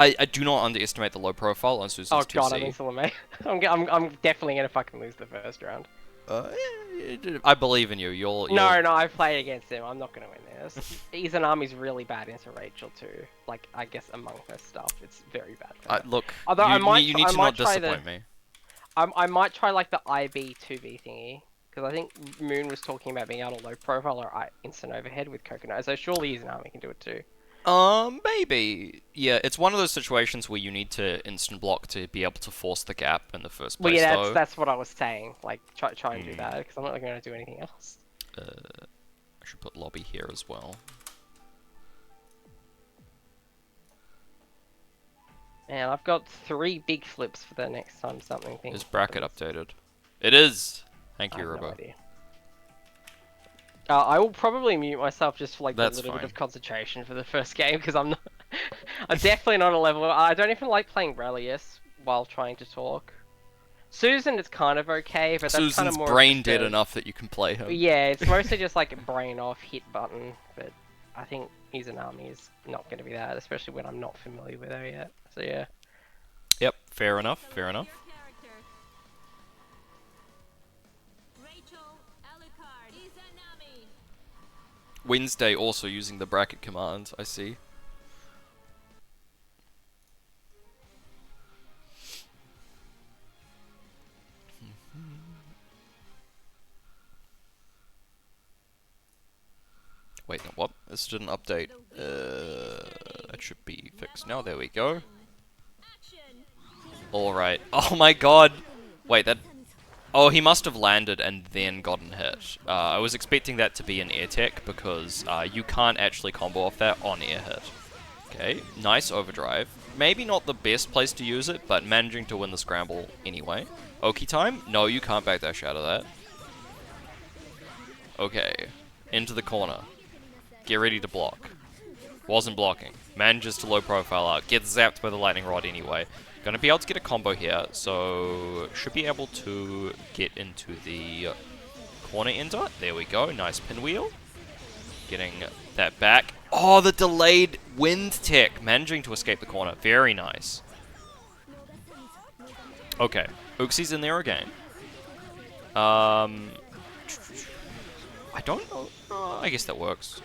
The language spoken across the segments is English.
I do not underestimate the low profile on Susan's Oh 2C. god, I mean Salome. I'm definitely gonna fucking lose the first round. Uh, I believe in you. No, no, I've played against him. I'm not gonna win this. AusAnime's really bad into Rachel too. Like, I guess among her stuff, it's very bad for her. Look, Although you need to not disappoint me. I might try like the IB2B thingy. Because I think Moon was talking about being able to low profile or instant overhead with Coconut. So surely AusAnime can do it too. Maybe. Yeah, it's one of those situations where you need to instant block to be able to force the gap in the first Well, place, yeah, though. that's what I was saying. Like, try and do that, because I'm not going to do anything else. I should put lobby here as well. And I've got 3 big flips for the next time something thing. Is bracket updated? It is! Thank you, I have no Robo. idea. I will probably mute myself just for like a little fine. bit of concentration for the first game, because I'm not... I'm definitely not a level... I don't even like playing Relius while trying to talk. Susan is kind of okay, but that's kind of more... Susan's brain dead enough that you can play him. Yeah, it's mostly just like a brain off, hit button, but I think AusAnime is not going to be that, especially when I'm not familiar with her yet. So yeah. Yep, fair enough, fair enough. Wednesday also using the bracket command, I see. Wait, no, what? This didn't update. It should be fixed now. There we go. Alright. Oh my god! Wait, that... Oh, he must have landed and then gotten hit. I was expecting that to be an air tech because you can't actually combo off that on air hit. Okay, nice overdrive. Maybe not the best place to use it, but managing to win the scramble anyway. Oki time? No, you can't backdash out of that. Okay, into the corner. Get ready to block. Wasn't blocking. Manages to low profile out. Gets zapped by the lightning rod anyway. Gonna be able to get a combo here, so should be able to get into the corner ender. There we go. Nice pinwheel. Getting that back. Oh, the delayed wind tech. Managing to escape the corner. Very nice. Okay. Uxi's in there again. I don't know. I guess that works.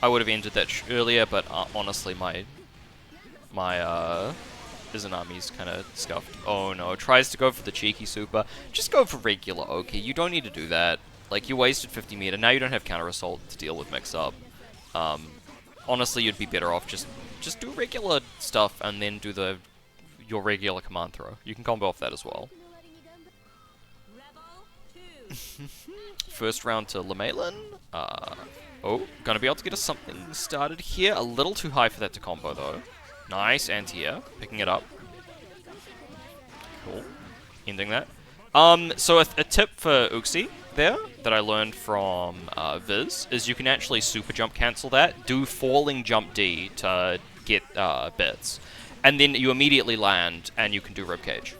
I would have ended that earlier, but honestly, my AusAnime's kind of scuffed. Oh no, tries to go for the cheeky super. Just go for regular Oki. You don't need to do that. Like, you wasted 50 meter. Now you don't have counter assault to deal with mix up. Honestly, you'd be better off just do regular stuff and then do your regular command throw. You can combo off that as well. First round to Lamelin. Oh, gonna be able to get us something started here. A little too high for that to combo, though. Nice, anti-air. Picking it up. Cool. Ending that. So a tip for Uxie there, that I learned from Viz, is you can actually super jump cancel that. Do falling jump D to get bits. And then you immediately land, and you can do ribcage.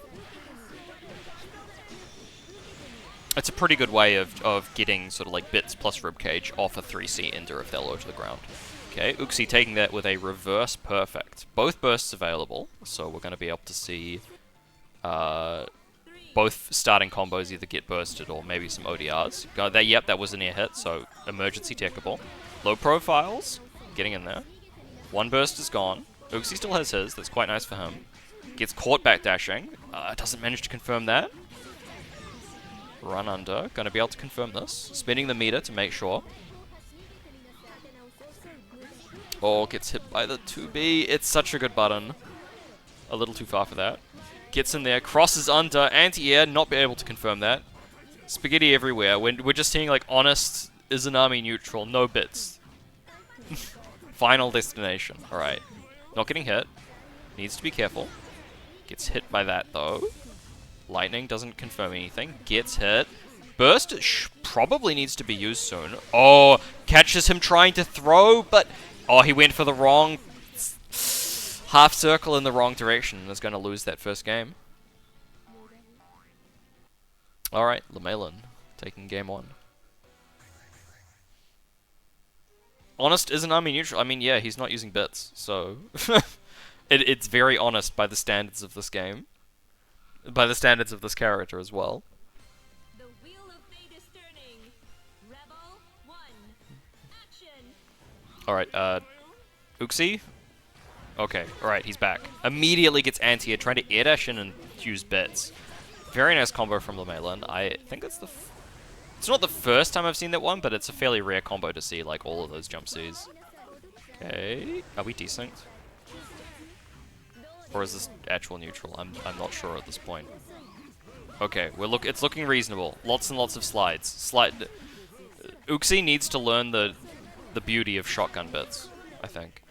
It's a pretty good way of getting sort of like bits plus ribcage off a 3C ender if they're low to the ground. Okay, Uxie taking that with a reverse perfect. Both bursts available, so we're going to be able to see both starting combos either get bursted or maybe some ODRs. Yep, that was an air hit, so emergency techable. Low profiles, getting in there. One burst is gone. Uxie still has his, that's quite nice for him. Gets caught backdashing, doesn't manage to confirm that. Run under. Going to be able to confirm this. Spinning the meter to make sure. Oh, gets hit by the 2B. It's such a good button. A little too far for that. Gets in there. Crosses under. Anti-air. Not be able to confirm that. Spaghetti everywhere. We're just seeing like honest AusAnime neutral. No bits. Final destination. Alright. Not getting hit. Needs to be careful. Gets hit by that though. Lightning doesn't confirm anything. Gets hit. Burst probably needs to be used soon. Oh, catches him trying to throw, but... Oh, he went for the wrong... half circle in the wrong direction and is going to lose that first game. Alright, Lamelin taking game 1. Honest AusAnime neutral. I mean, yeah, he's not using bits, so... It's very honest by the standards of this game. By the standards of this character as well. The wheel of fate is turning. Rebel 1. Action. Alright, Uxie? Okay, alright, he's back. Immediately gets anti-air, trying to air dash in and use bits. Very nice combo from Lemelin. I think it's the... It's not the first time I've seen that one, but it's a fairly rare combo to see, like, all of those jump Cs. Okay, are we desynced? Or is this actual neutral? I'm not sure at this point. Okay, it's looking reasonable. Lots and lots of slides. Uxie needs to learn the beauty of shotgun bits, I think.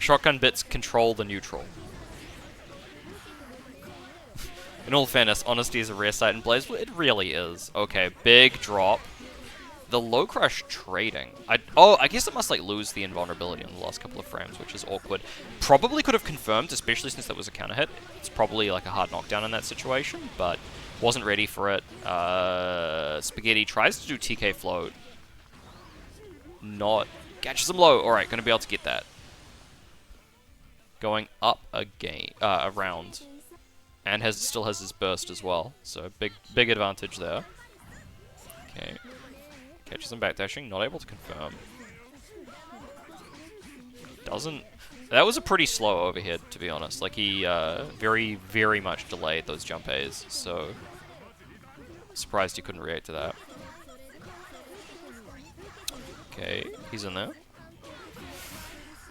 Shotgun bits control the neutral. In all fairness, honesty is a rare sight in Blaze. Well, it really is. Okay, big drop. The low crush trading. I guess it must like lose the invulnerability on the last couple of frames, which is awkward. Probably could have confirmed, especially since that was a counter hit. It's probably like a hard knockdown in that situation, but wasn't ready for it. Spaghetti tries to do TK float. Not catches him low. All right, gonna be able to get that. Going up again, around, and still has his burst as well. So big advantage there. Okay. Catches him backdashing, not able to confirm. That was a pretty slow overhead, to be honest. Like, he very, very much delayed those jump A's, so... Surprised he couldn't react to that. Okay, he's in there.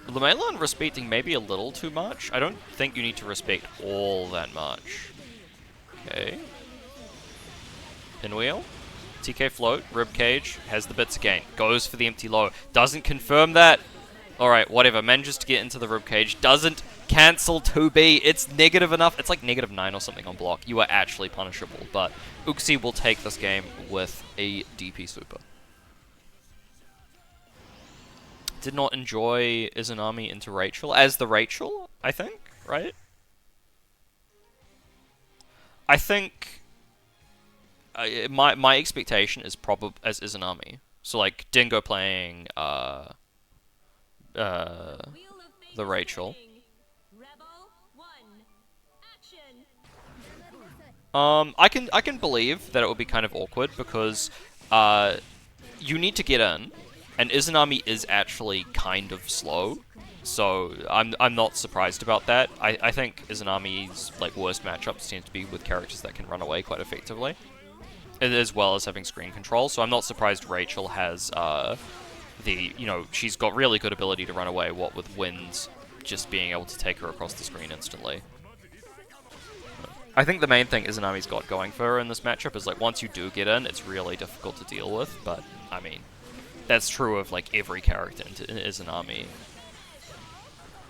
Lemelin respecting maybe a little too much. I don't think you need to respect all that much. Okay. Pinwheel. TK float, ribcage, has the bits again. Goes for the empty low. Doesn't confirm that. Alright, whatever. Manages to get into the ribcage. Doesn't cancel 2B. It's negative enough. It's like -9 or something on block. You are actually punishable. But Uxie will take this game with a DP super. Did not enjoy Izanami into Rachel. As the Rachel, I think, right? I think... my expectation is probably as Izanami. So like Dingo playing the Rachel. I can believe that it would be kind of awkward because you need to get in, and Izanami is actually kind of slow. So I'm not surprised about that. I think Izanami's like worst matchups tend to be with characters that can run away quite effectively, as well as having screen control. So I'm not surprised Rachel has she's got really good ability to run away, what with Winds just being able to take her across the screen instantly. I think the main thing Izanami's got going for her in this matchup is like once you do get in, it's really difficult to deal with, but I mean, that's true of like every character in Izanami.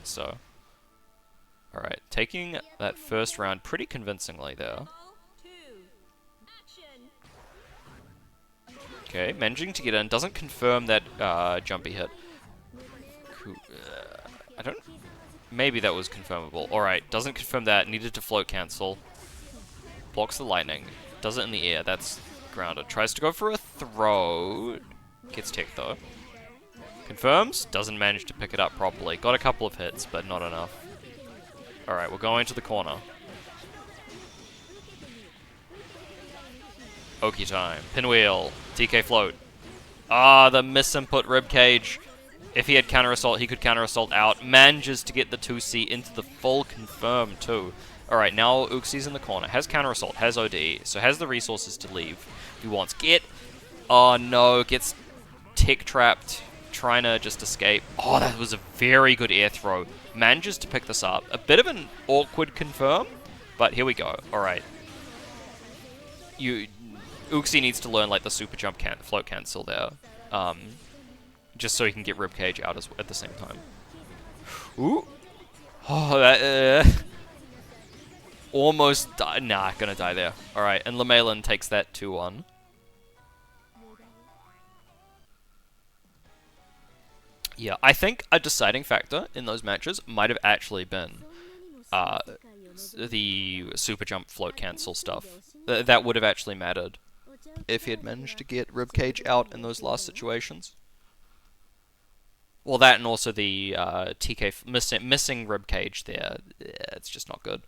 So, alright, taking that first round pretty convincingly there. Okay, managing to get in, doesn't confirm that jumpy hit. I don't... Maybe that was confirmable. Alright, doesn't confirm that, needed to float cancel. Blocks the lightning, does it in the air, that's grounded. Tries to go for a throw, gets tech though. Confirms, doesn't manage to pick it up properly. Got a couple of hits, but not enough. Alright, we're going to the corner. Oki time. Pinwheel. TK float. Ah, the misinput ribcage. If he had counter assault, he could counter assault out. Manages to get the 2C into the full confirm too. Alright, now Uxie's in the corner. Has counter assault, has OD, so has the resources to leave. He wants get. Oh no, gets tick trapped. Trying to just escape. Oh, that was a very good air throw. Manages to pick this up. A bit of an awkward confirm, but here we go. Alright. Uxie needs to learn like the super jump float cancel there. Just so he can get ribcage out at the same time. Ooh. Oh, that... almost died. Nah, gonna die there. Alright, and Lemelin takes that 2-1. Yeah, I think a deciding factor in those matches might have actually been the super jump float cancel stuff. That would have actually mattered if he had managed to get ribcage out in those last situations. Well, that and also the TK missing rib cage there. Yeah, it's just not good.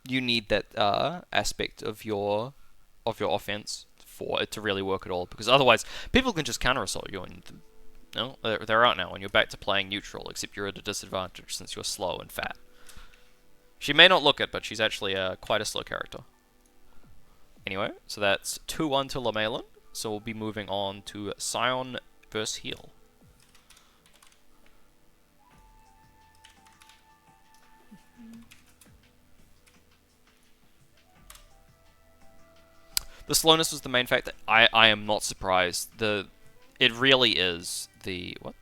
You need that aspect of your offense for it to really work at all, because otherwise people can just counter assault you, and no, they're out now, and you're back to playing neutral. Except you're at a disadvantage since you're slow and fat. She may not look it, but she's actually quite a slow character. Anyway, so that's 2-1 to Lamelin. So we'll be moving on to Scion versus Heal. The slowness was the main factor. I am not surprised. It really is the what?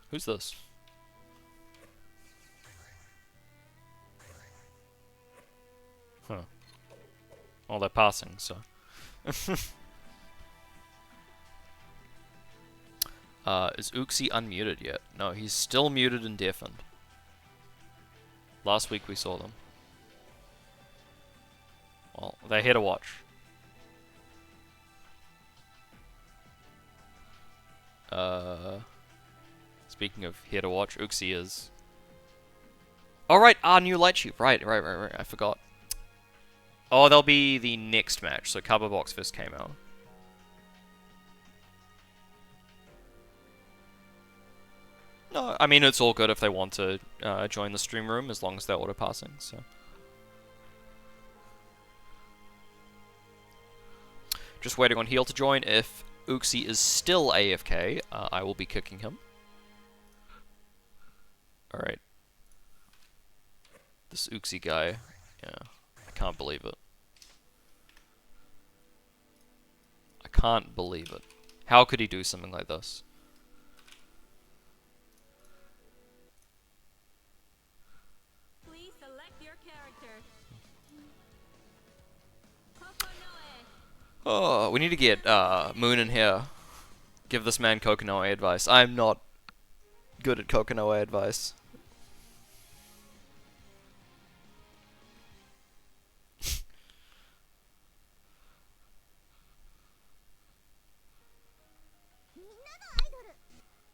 Who's this? Huh. Oh, they're passing, so. Is Uxie unmuted yet? No, he's still muted and deafened. Last week we saw them. Well, they're here to watch. Speaking of here to watch, Uxie is... Oh, right, new light tube. Right. I forgot. Oh, they'll be the next match. So Cupboard Box first came out. No, I mean, it's all good if they want to join the stream room, as long as they're auto-passing, so... Just waiting on Heal to join. If Uxie is still AFK, I will be kicking him. Alright. This Uxie guy, yeah, I can't believe it. I can't believe it. How could he do something like this? Please select your character. Oh, we need to get Moon in here. Give this man Kokonoe advice. I'm not good at Kokonoe advice.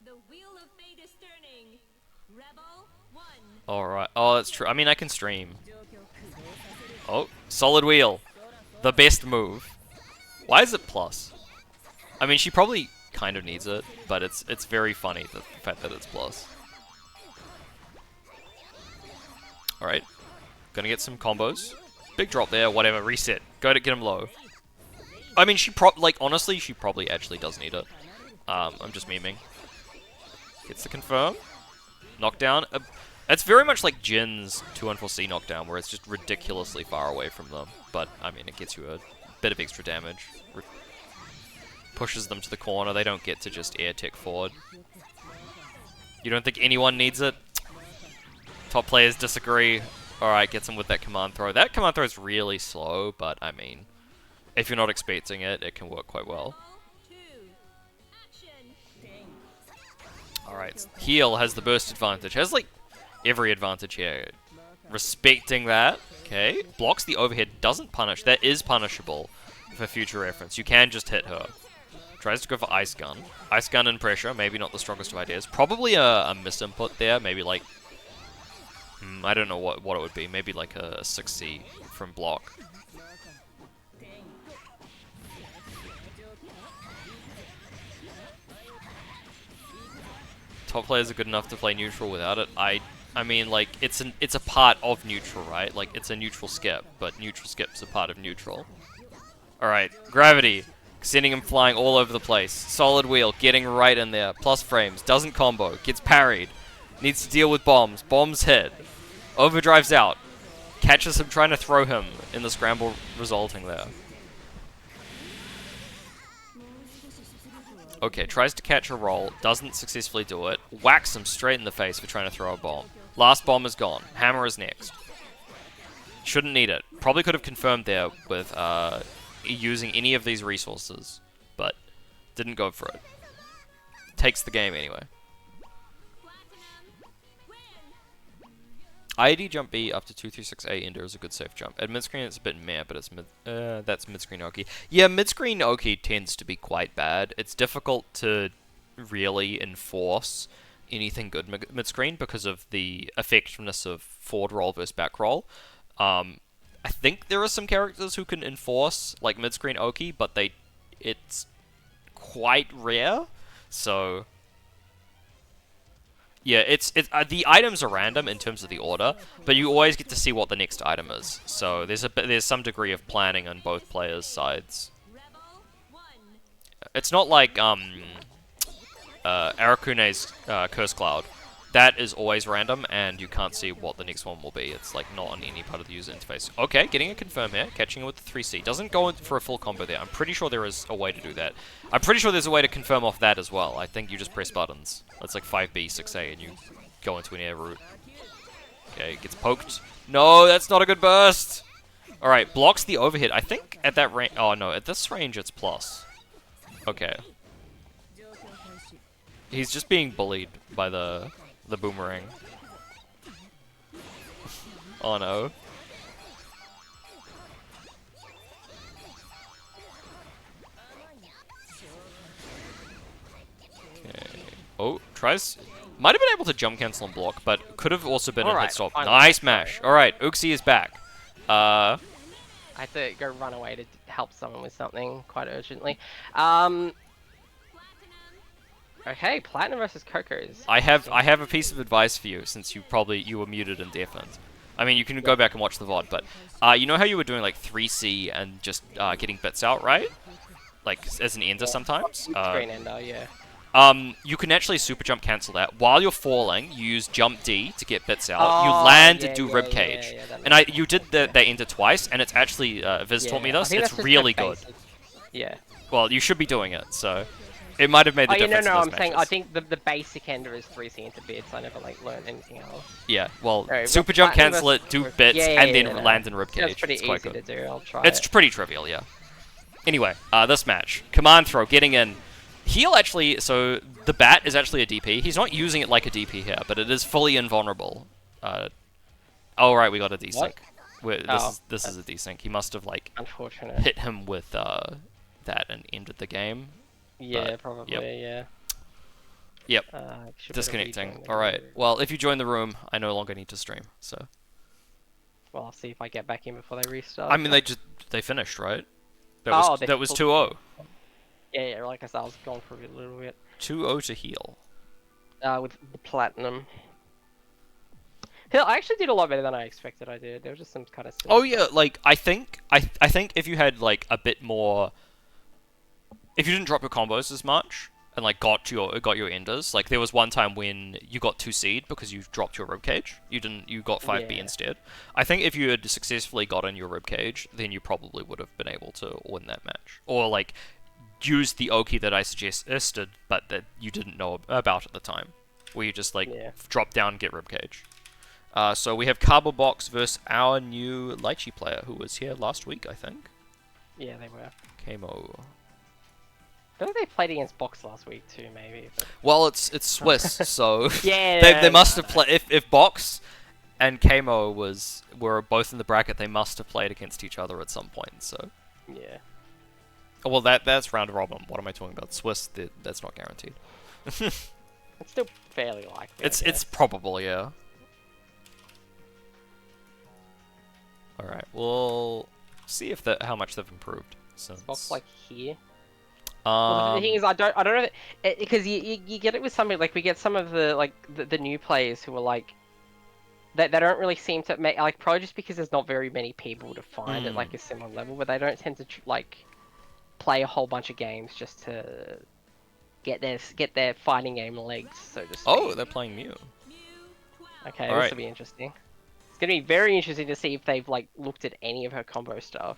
The wheel of fate is turning. Rebel 1. Alright. Oh, that's true. I mean, I can stream. Oh, solid wheel. The best move. Why is it plus? I mean, she probably kind of needs it, but it's very funny, the fact that it's plus. Alright. Gonna get some combos. Big drop there, whatever, reset. Go to get him low. I mean, honestly, she probably actually does need it. I'm just memeing. Gets the confirm. Knockdown. It's very much like Jin's 214C knockdown, where it's just ridiculously far away from them. But, I mean, it gets you a bit of extra damage. Pushes them to the corner. They don't get to just air tick forward. You don't think anyone needs it? Top players disagree. Alright, gets him with that command throw. That command throw is really slow, but, I mean, if you're not expecting it, it can work quite well. Alright, Heal has the burst advantage. Has, like, every advantage here. Respecting that. Okay. Blocks the overhead. Doesn't punish. That is punishable for future reference. You can just hit her. Tries to go for Ice Gun. Ice Gun and pressure. Maybe not the strongest of ideas. Probably a misinput there. Maybe, like... I don't know what it would be. Maybe, like, a 6C from block. Top players are good enough to play neutral without it. I mean, like, it's a part of neutral, right? Like, it's a neutral skip, but neutral skip's a part of neutral. Alright, Gravity. Sending him flying all over the place. Solid wheel, getting right in there. Plus frames, doesn't combo, gets parried. Needs to deal with bombs. Bombs hit. Overdrives out. Catches him trying to throw him in the scramble resulting there. Okay, tries to catch a roll, doesn't successfully do it. Whacks him straight in the face for trying to throw a bomb. Last bomb is gone. Hammer is next. Shouldn't need it. Probably could have confirmed there with using any of these resources, but didn't go for it. Takes the game anyway. IAD jump B up to 236A ender is a good safe jump. At mid-screen it's a bit meh, but it's that's mid-screen Oki. Yeah, mid-screen Oki tends to be quite bad. It's difficult to really enforce anything good mid-screen because of the effectiveness of forward roll versus back roll. I think there are some characters who can enforce like mid-screen Oki, but it's quite rare. So yeah, it's the items are random in terms of the order, but you always get to see what the next item is. So there's some degree of planning on both players' sides. Rebel 1. It's not like Arakune's Curse Cloud. That is always random, and you can't see what the next one will be. It's like not on any part of the user interface. Okay, getting a confirm here, catching it with the 3C. Doesn't go in for a full combo there. I'm pretty sure there is a way to do that. I'm pretty sure there's a way to confirm off that as well. I think you just press buttons. It's like 5B, 6A, and you go into an air route. Okay, gets poked. No, that's not a good burst! Alright, blocks the overhit. I think at that range... Oh, no, at this range it's plus. Okay. He's just being bullied by the boomerang. Oh no. Okay. Oh, tries. Might have been able to jump cancel and block, but could have also been a hit stop. Nice mash. Alright, Uxie is back. I had to go run away to help someone with something quite urgently. Okay, Platinum versus Coco's. I have a piece of advice for you since you were muted and deafened. I mean, you can go back and watch the VOD, but you know how you were doing like 3C and just getting bits out, right? Like as an ender sometimes. Screen ender, yeah. You can actually super jump cancel that. While you're falling, you use jump D to get bits out. Oh, you land yeah, and do yeah, ribcage. yeah, And you did that ender twice, and it's actually Viz taught me I this. think It's that's just really the good. basic. Yeah. Well, you should be doing it, so it might have made the Oh yeah, difference. no, in those I'm saying I matches. think the basic ender is 3C into bits. I never like learned anything else. Yeah, well, Alright, super jump Platinum cancel it, versus do Coco. bits, Yeah, and then no. land in That's ribcage. pretty It's quite easy good. to do. I'll try It's it. pretty trivial, yeah. Anyway, this match. Command throw, getting in. Heal actually, so the bat is actually a DP. He's not using it like a DP here, but it is fully invulnerable. Oh, right, we got a desync. This is a desync. He must have, like, Unfortunate. hit him with that and ended the game. Yeah, but, probably, yeah. Yep. Should Disconnecting. rejoin the Alright, group. well, if you join the room, I no longer need to stream, so... Well, I'll see if I get back in before they restart. I mean, they finished, right? That Oh, was they that was full- 2-0. Yeah, like I said, I was gone for a little bit. 2-0 to heal. With the platinum. Hell, I actually did a lot better than I expected I did. There was just some kind of... Oh yeah, like I think if you had like a bit more, if you didn't drop your combos as much and like got your enders, like there was one time when you got 2 seed because you dropped your ribcage. You got 5B Yeah. instead. I think if you had successfully gotten your ribcage, then you probably would have been able to win that match, or like use the Oki that I suggested, but that you didn't know about at the time, where you just like drop down and get ribcage. So we have Cardboard Box versus our new Lychee player who was here last week, I think. Yeah, they were. Kamo. I think they played against Box last week too, maybe. But... Well, it's Swiss, so Yeah, they must have played. If Box and Kamo were both in the bracket, they must have played against each other at some point. So Yeah. well, that's round robin. What am I talking about? Swiss, that's not guaranteed. It's still fairly likely. It's probable, yeah. All right, we'll see if how much they've improved since. Box like here. Well, the thing is, I don't know because you get it with somebody like we get some of the new players who are like they don't really seem to make like probably just because there's not very many people to find at like a similar level, but they don't tend to like play a whole bunch of games just to get their fighting game legs, so to speak. Oh, they're playing Mew. Okay, All this right. will be interesting. It's gonna be very interesting to see if they've like looked at any of her combo stuff.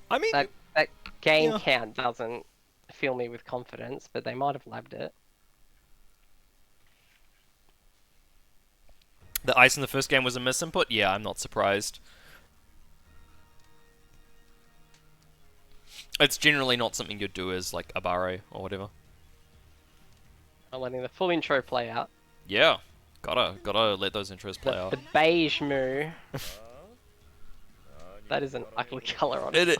I mean, That game count doesn't fill me with confidence, but they might have labbed it. the ice in the first game was a misinput? Yeah, I'm not surprised. It's generally not something you'd do as, like, Abare or whatever. I'm letting the full intro play out. Yeah, gotta let those intros play out. The beige moo. That is an ugly color, honestly.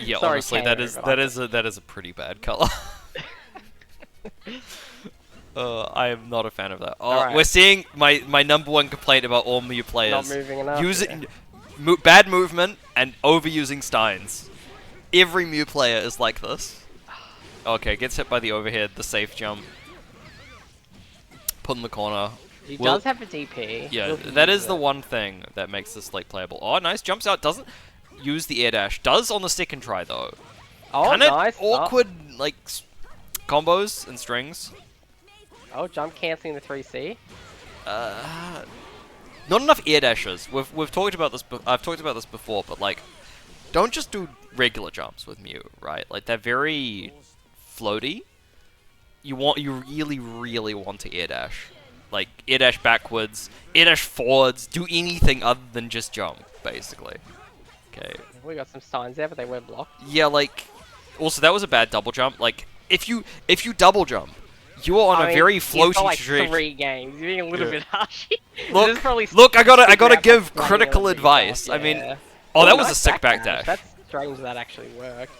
Yeah, Sorry, honestly, Kano, but that is a pretty bad color. I am not a fan of that. Oh, Alright. we're seeing my number one complaint about all Mew players. Not moving enough. Using bad movement and overusing Steins. Every Mew player is like this. Okay, gets hit by the overhead, the safe jump. Put in the corner. He does have a DP. Yeah, that is the one thing that makes this like playable. Oh, nice, jumps out, doesn't use the air dash. Does on the second try though. Oh, Kinda nice. awkward like combos and strings. Oh, jump canceling the 3C. Not enough air dashes. We've talked about this. I've talked about this before, but like, don't just do regular jumps with Mew, right? Like they're very floaty. You really want to air dash. Like, air dash backwards, air dash forwards, do anything other than just jump, basically. Okay. We got some Steins there, but they were blocked. Yeah, like, also that was a bad double jump. Like, if you double jump, you are on a very floaty like trajectory. 3 games. You're being a little bit harsh. Look, I gotta give critical advice. I mean, oh, that was a sick backdash. That's strange that actually worked.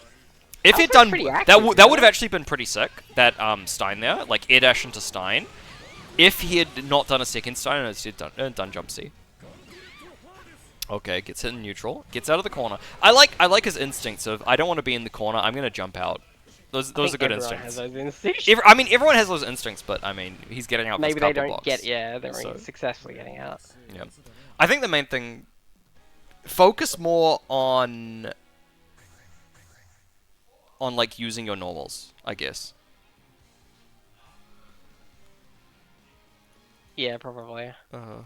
If it done, that would have actually been pretty sick. That Stein there, like air dash into Stein. If he had not done a second Stein and instead done jump C. Okay, gets hit in neutral, gets out of the corner. I like his instincts of I don't want to be in the corner. I'm gonna jump out. Those are good instincts. Has those instincts. I mean, everyone has those instincts, but I mean, he's getting out. Maybe this they couple don't box, get. Yeah, they're successfully getting out. Yeah, I think the main thing. Focus more on like using your normals, I guess. Yeah, probably. Uh-huh.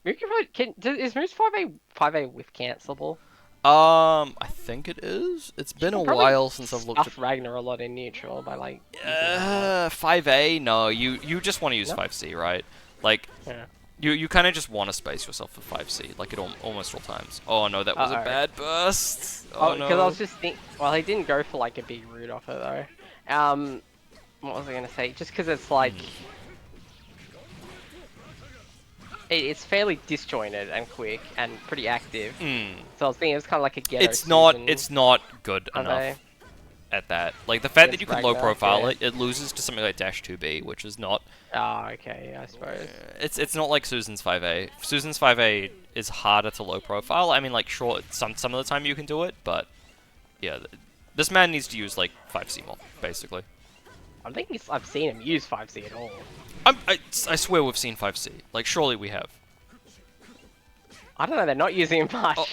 Is Moose 5A with cancelable? I think it is. It's been a while since I've looked at Ragnar a lot in neutral by like. 5A. No, you just want to use 5C, right? Like, Yeah. you kind of just want to space yourself for 5C, like at almost all times. Oh no, that was a bad burst. Oh no. Because I was just thinking. Well, he didn't go for like a big root off it though. What was I gonna say? Just because it's like. It's fairly disjointed and quick and pretty active. So I was thinking it was kind of like a ghetto. It's not good enough at that. Like the fact that you can low profile it, it loses to something like Dash 2B, which is not. Oh, okay, yeah, I suppose. It's not like Susan's 5A. Susan's 5A is harder to low profile. I mean, like sure, some of the time you can do it, but yeah, this man needs to use like 5C more, basically. I don't think I've seen him use 5C at all. I swear we've seen 5C. Like, surely we have. I don't know, they're not using him much. Oh.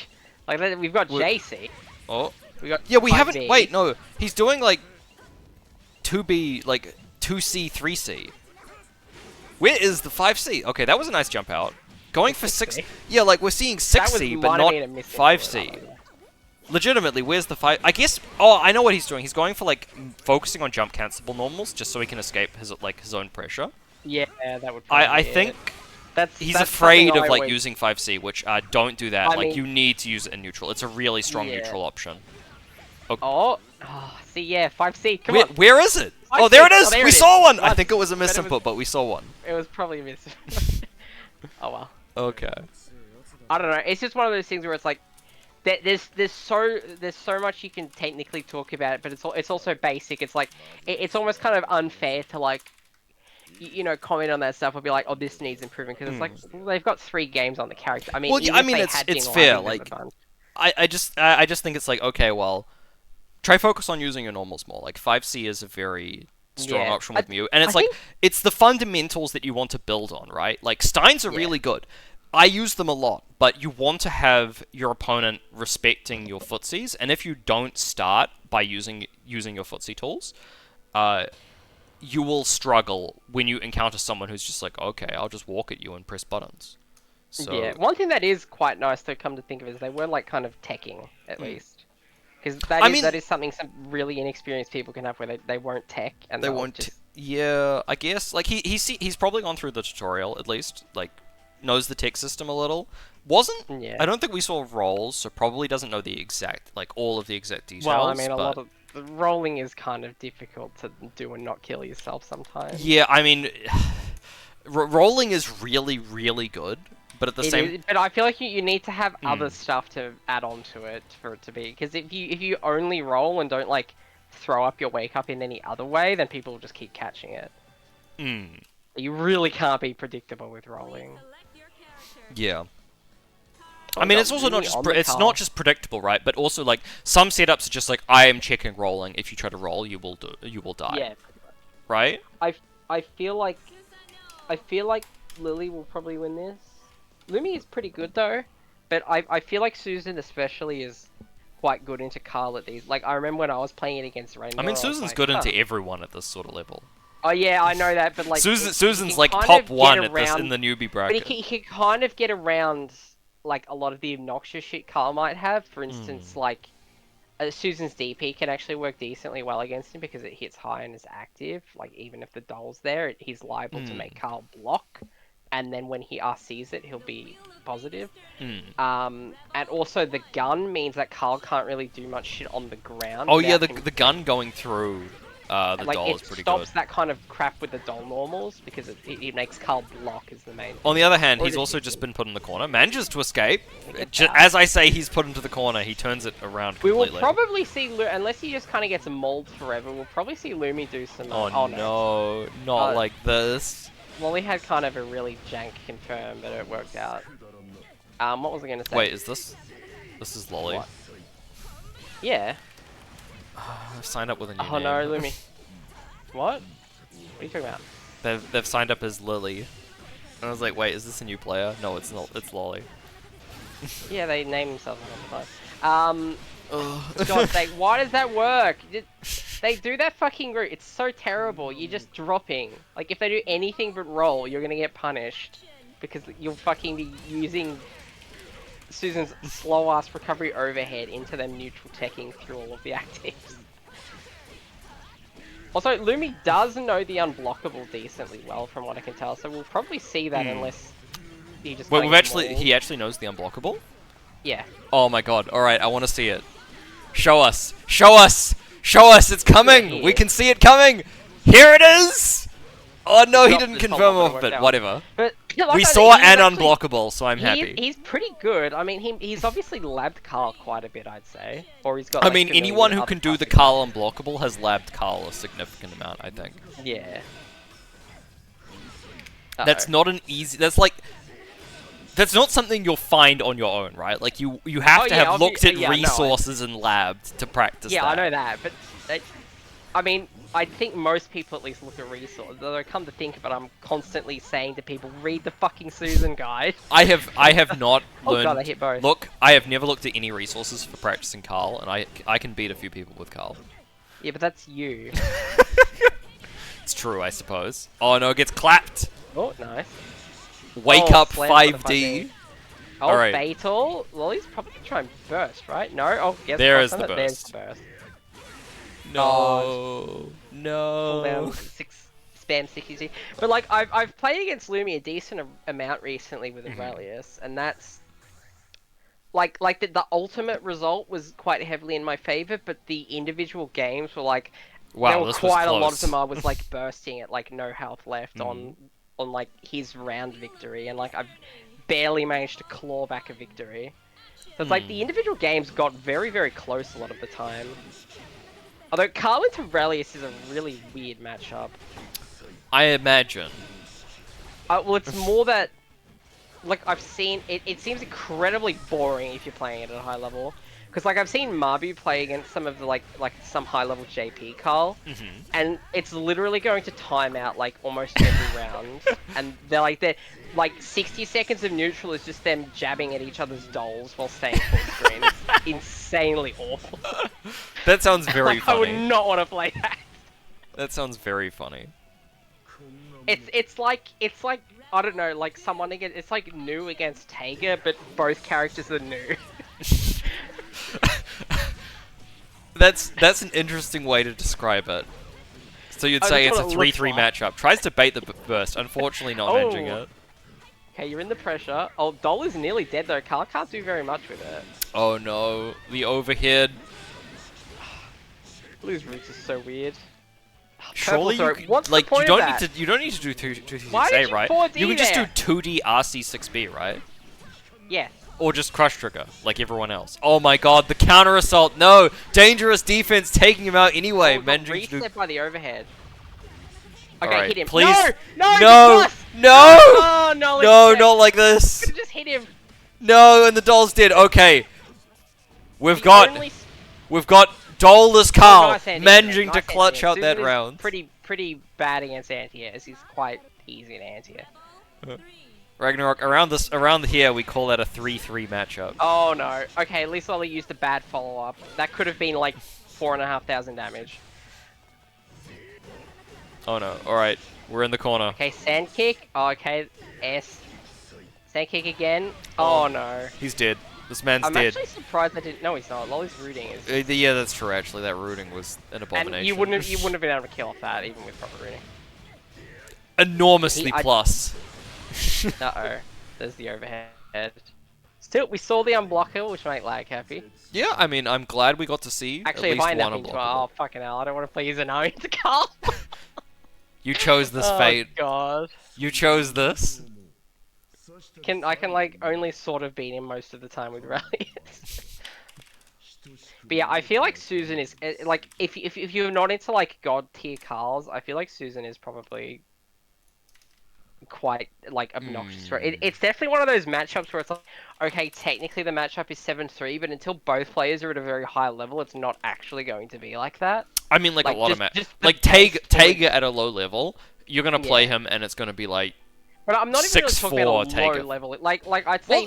Like, we've got JC. Oh. We got yeah, we 5B. haven't... Wait, no. He's doing, like, 2B, like, 2C, 3C. Where is the 5C? Okay, that was a nice jump out. Going for 6... Yeah, like, we're seeing 6C, but not 5C. Legitimately, where's the 5... I guess... Oh, I know what he's doing. He's going for, like, focusing on jump cancelable normals, just so he can escape his own pressure. Yeah, that would probably I think he's that's afraid of like using 5C, which don't do that. I like mean, you need to use it in neutral. It's a really strong neutral option. Okay. Oh, see, yeah, 5C. Come on. Where is it? 5C. Oh, there it is. There we it saw one. What? I think it was a misinput, but we saw one. It was probably a miss. Oh well. Okay. I don't know. It's just one of those things where it's like, there's so much you can technically talk about it, but it's also basic. It's like it's almost kind of unfair to like. You know, comment on that stuff or be like, "Oh, this needs improvement," because it's like well, they've got 3 games on the character. I mean, well, I mean, it's fair. Like, I just think it's like okay, well, try focus on using your normals more. Like 5C is a very strong option with Mew, and it's it's the fundamentals that you want to build on, right? Like Steins are really good. I use them a lot, but you want to have your opponent respecting your footsies, and if you don't start by using your footsie tools, you will struggle when you encounter someone who's just like, okay, I'll just walk at you and press buttons. So... Yeah, one thing that is quite nice to come to think of is they were like kind of teching at least, because that is something some really inexperienced people can have where they won't tech and they won't. Just... Yeah, I guess like he's probably gone through the tutorial at least, like knows the tech system a little. Yeah. I don't think we saw rolls, so probably doesn't know the exact all of the exact details. Well, I mean, a lot of the rolling is kind of difficult to do and not kill yourself sometimes. Yeah, I mean, rolling is really, really good, but at the same... But I feel like you need to have other Mm. stuff to add on to it for it to be. Because if you only roll and don't like throw up your wake up in any other way, then people will just keep catching it. Mm. You really can't be predictable with rolling. Select your character. Yeah. Oh, I mean, God, it's also not really just on the it's card. not just predictable, right? But also like some setups are just like I am checking rolling. If you try to roll, you will die. Yeah. Right? I feel like Susanoo. Lily will probably win this. Lumi is pretty good though, but I feel like Susan especially is quite good into Carl at these. Like I remember when I was playing it against Rainbow. I mean, was Susan's like, good huh. into everyone at this sort of level. Oh yeah, I know that, but like Susan's he like kind top of get 1 at this around- in the newbie But bracket. he can kind of get around like a lot of the obnoxious shit Carl might have. For Hmm. instance, like Susan's DP can actually work decently well against him because it hits high and is active. Like even if the doll's there, he's liable to Hmm. make Carl block, and then when he RCs it, he'll be positive. Mm. And also the gun means that Carl can't really do much shit on the ground. Oh yeah, without him- the gun going through the like doll it is pretty stops good. that kind of crap with the doll normals because it makes Carl block is the main. On the other hand, Or he's does also he- just been put in the corner, manages to escape. Gets Ju- out. As I say, he's put into the corner. He turns it around We completely. will probably see, unless he just kind of gets mauled forever, we'll probably see Lumi do some... Oh, no, not Uh, like this. Well, he had kind of a really jank confirm, but it worked out. What was I going to say? Wait, is this? This is Lolly. What? Yeah. I've signed up with a new Oh name. no, Lumi. What? What are you talking about? They've signed up as Lily. And I was like, wait, is this a new player? No, it's not. It's Lolly. Yeah, they name themselves all the time. For God's sake, why does that work? They do that fucking route. It's so terrible. You're just dropping. Like, if they do anything but roll, you're gonna get punished. Because you'll fucking be using Susan's slow-ass recovery overhead into them neutral teching through all of the actives. Also, Lumi does know the unblockable decently well, from what I can tell, so we'll probably see that unless he just. Wait, kinda we've gets actually... mauled. He actually knows the unblockable? Yeah. Oh my god. Alright, I want to see it. Show us! Show us! Show us! It's coming! Here. We can see it coming! Here it is! Oh no, he Stop, didn't this confirm whole lot off worked it. out. Whatever. But like We I said, saw he's an actually- unblockable, so I'm happy. He's pretty good. I mean, he's obviously labbed Carl quite a bit, I'd say. Or he's got. I like, mean, familiar anyone with who other can do the classes. Carl unblockable has labbed Carl a significant amount, I think. Yeah. That's not an easy... That's like... That's not something you'll find on your own, right? Like, you have Oh, to yeah, have looked at yeah, no, resources and labbed to practice Yeah, that. I know that, but I mean, I think most people at least look at resources. Though, come to think of it, I'm constantly saying to people, read the fucking Susan guide. I have not Oh learned... God, I hit both. Look, I have never looked at any resources for practicing Carl, and I can beat a few people with Carl. Yeah, but that's you. It's true, I suppose. Oh no, it gets clapped! Oh, nice. Wake Oh, up slam for the 5D! Oh, Alright. fatal. Lolly's probably gonna try and burst, right? No. Oh, yes. There I'll is send the it. There's burst. the burst. No, Pull down no. spam 60. But like, I've played against Lumi a decent amount recently with Aurelius, and that's like the ultimate result was quite heavily in my favor, but the individual games were like, Wow, there were this was quite a lot of close. them I was like bursting at like no health left on like his round victory, and like I've barely managed to claw back a victory. So it's like the individual games got very, very close a lot of the time. Although Carl into Aurelius is a really weird matchup. I imagine. Well, it's more that, like, I've seen, it seems incredibly boring if you're playing it at a high level. Because, like, I've seen Mabu play against some of the, like some high-level JP Carl, and it's literally going to time out, like, almost every round. And they're, like, 60 seconds of neutral is just them jabbing at each other's dolls while staying full screen. It's insanely awful. That sounds very Like, I would funny. not want to play that. That sounds very funny. It's like I don't know, like someone against, it's like new against Tager, but both characters are new. That's an interesting way to describe it. So you'd Oh, say that's it's a what it looks 3-3 like. matchup. Tries to bait the burst, unfortunately not managing Oh. it. Okay, you're in the pressure. Oh, Doll is nearly dead though. Carl can't do very much with it. Oh no, the overhead. Blue's roots is so weird. Surely Purple you throat. could, What's like the point you of don't that? need to do 2 Why did 2 you right? 4D You can just there? do 2D RC6B, right? Yes. Or just crush trigger, like everyone else. Oh my god, the counter assault! No! Dangerous defense taking him out anyway. Oh, got Managing to do... reset by the overhead. Okay, Alright, hit him. please. No! No! No! Plus! No! Oh, no! No, not like this. Could've just hit him. No, and the doll's dead. Okay. We've The got only Dolless Carl nice anti-air, managing to nice clutch anti-air. out that Susan is round. Pretty bad against anti-airs. He's quite easy in anti-air. Ragnarok, around here we call that a 3-3 matchup. Oh no. Okay, at least Ollie used a bad follow-up. That could have been like 4,500 damage. Oh no. Alright, we're in the corner. Okay, sand kick. Oh, okay, S. Sand kick again. Oh no. He's dead. This man's I'm dead. actually surprised I didn't. No, he's not. Lolly's rooting is. Yeah, that's true actually. That rooting was an abomination. And you wouldn't have been able to kill off that even with proper rooting. Enormously plus. Uh-oh. There's the overhead. Still, we saw the unblocker, which made Lag happy. Yeah, I mean, I'm glad we got to see Actually, at if least I end up one into unblockable. oh, fucking hell, I don't want to play AusAnime to Carl. You chose this Oh, fate. God. You chose this. I can, like, only sort of beat him most of the time with rallies. But yeah, I feel like Susan is, like, if you're not into, like, god tier Carls, I feel like Susan is probably quite like obnoxious. It's definitely one of those matchups where it's like, okay, technically the matchup is 7-3, but until both players are at a very high level, it's not actually going to be like that. I mean, like a lot of like Taiga at a low level, you're gonna play him, and it's gonna be like. But I'm not even really talking about a Taiga. low level. Like I'd say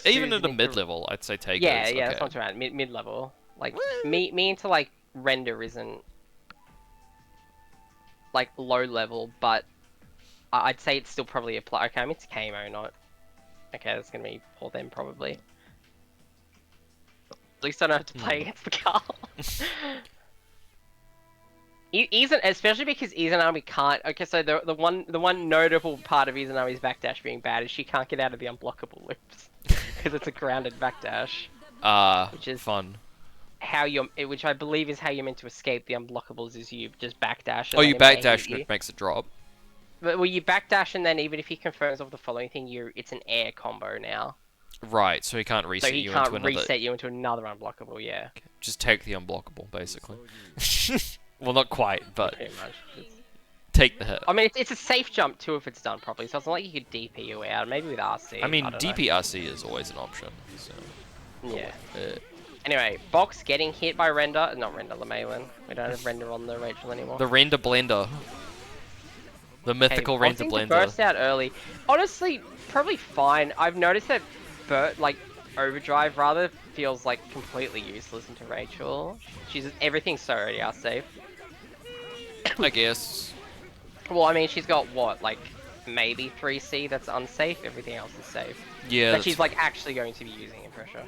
even at a mid level, I'd say Taiga. Yeah, is yeah, okay. that's not too bad. Mid level. Like me into like render isn't like low level, but I'd say it's still probably a play. Okay, I'm into Kamo, not. Okay, that's gonna be for them probably. At least I don't have to play against the Carl. Especially because Izanami can't. Okay, so the one notable part of Izanami's backdash being bad is she can't get out of the unblockable loops because it's a grounded backdash. Which is fun. How which I believe is how you're meant to escape the unblockables, is you just backdash. Oh, you backdash and it makes it drop. But well, you backdash and then even if he confirms of the following thing, it's an air combo now. Right, so he can't reset you into another. So he can't reset you into another unblockable, yeah. Okay. Just take the unblockable, basically. Well, not quite, but take the hit. I mean, it's a safe jump too if it's done properly, so it's not like you could DP you out. Maybe with RC. I mean, DP RC is always an option. So. Yeah. Anyway, Box getting hit by Render. Not Render, Lemalin. We don't have Render on the Rachel anymore. The Render Blender. The mythical Render Blender. Burst out early. Honestly, probably fine. I've noticed that Overdrive rather feels like completely useless into Rachel. Everything's so already safe. I guess. Well, I mean, she's got what, like maybe 3C that's unsafe. Everything else is safe. Yeah. That she's like actually going to be using in pressure.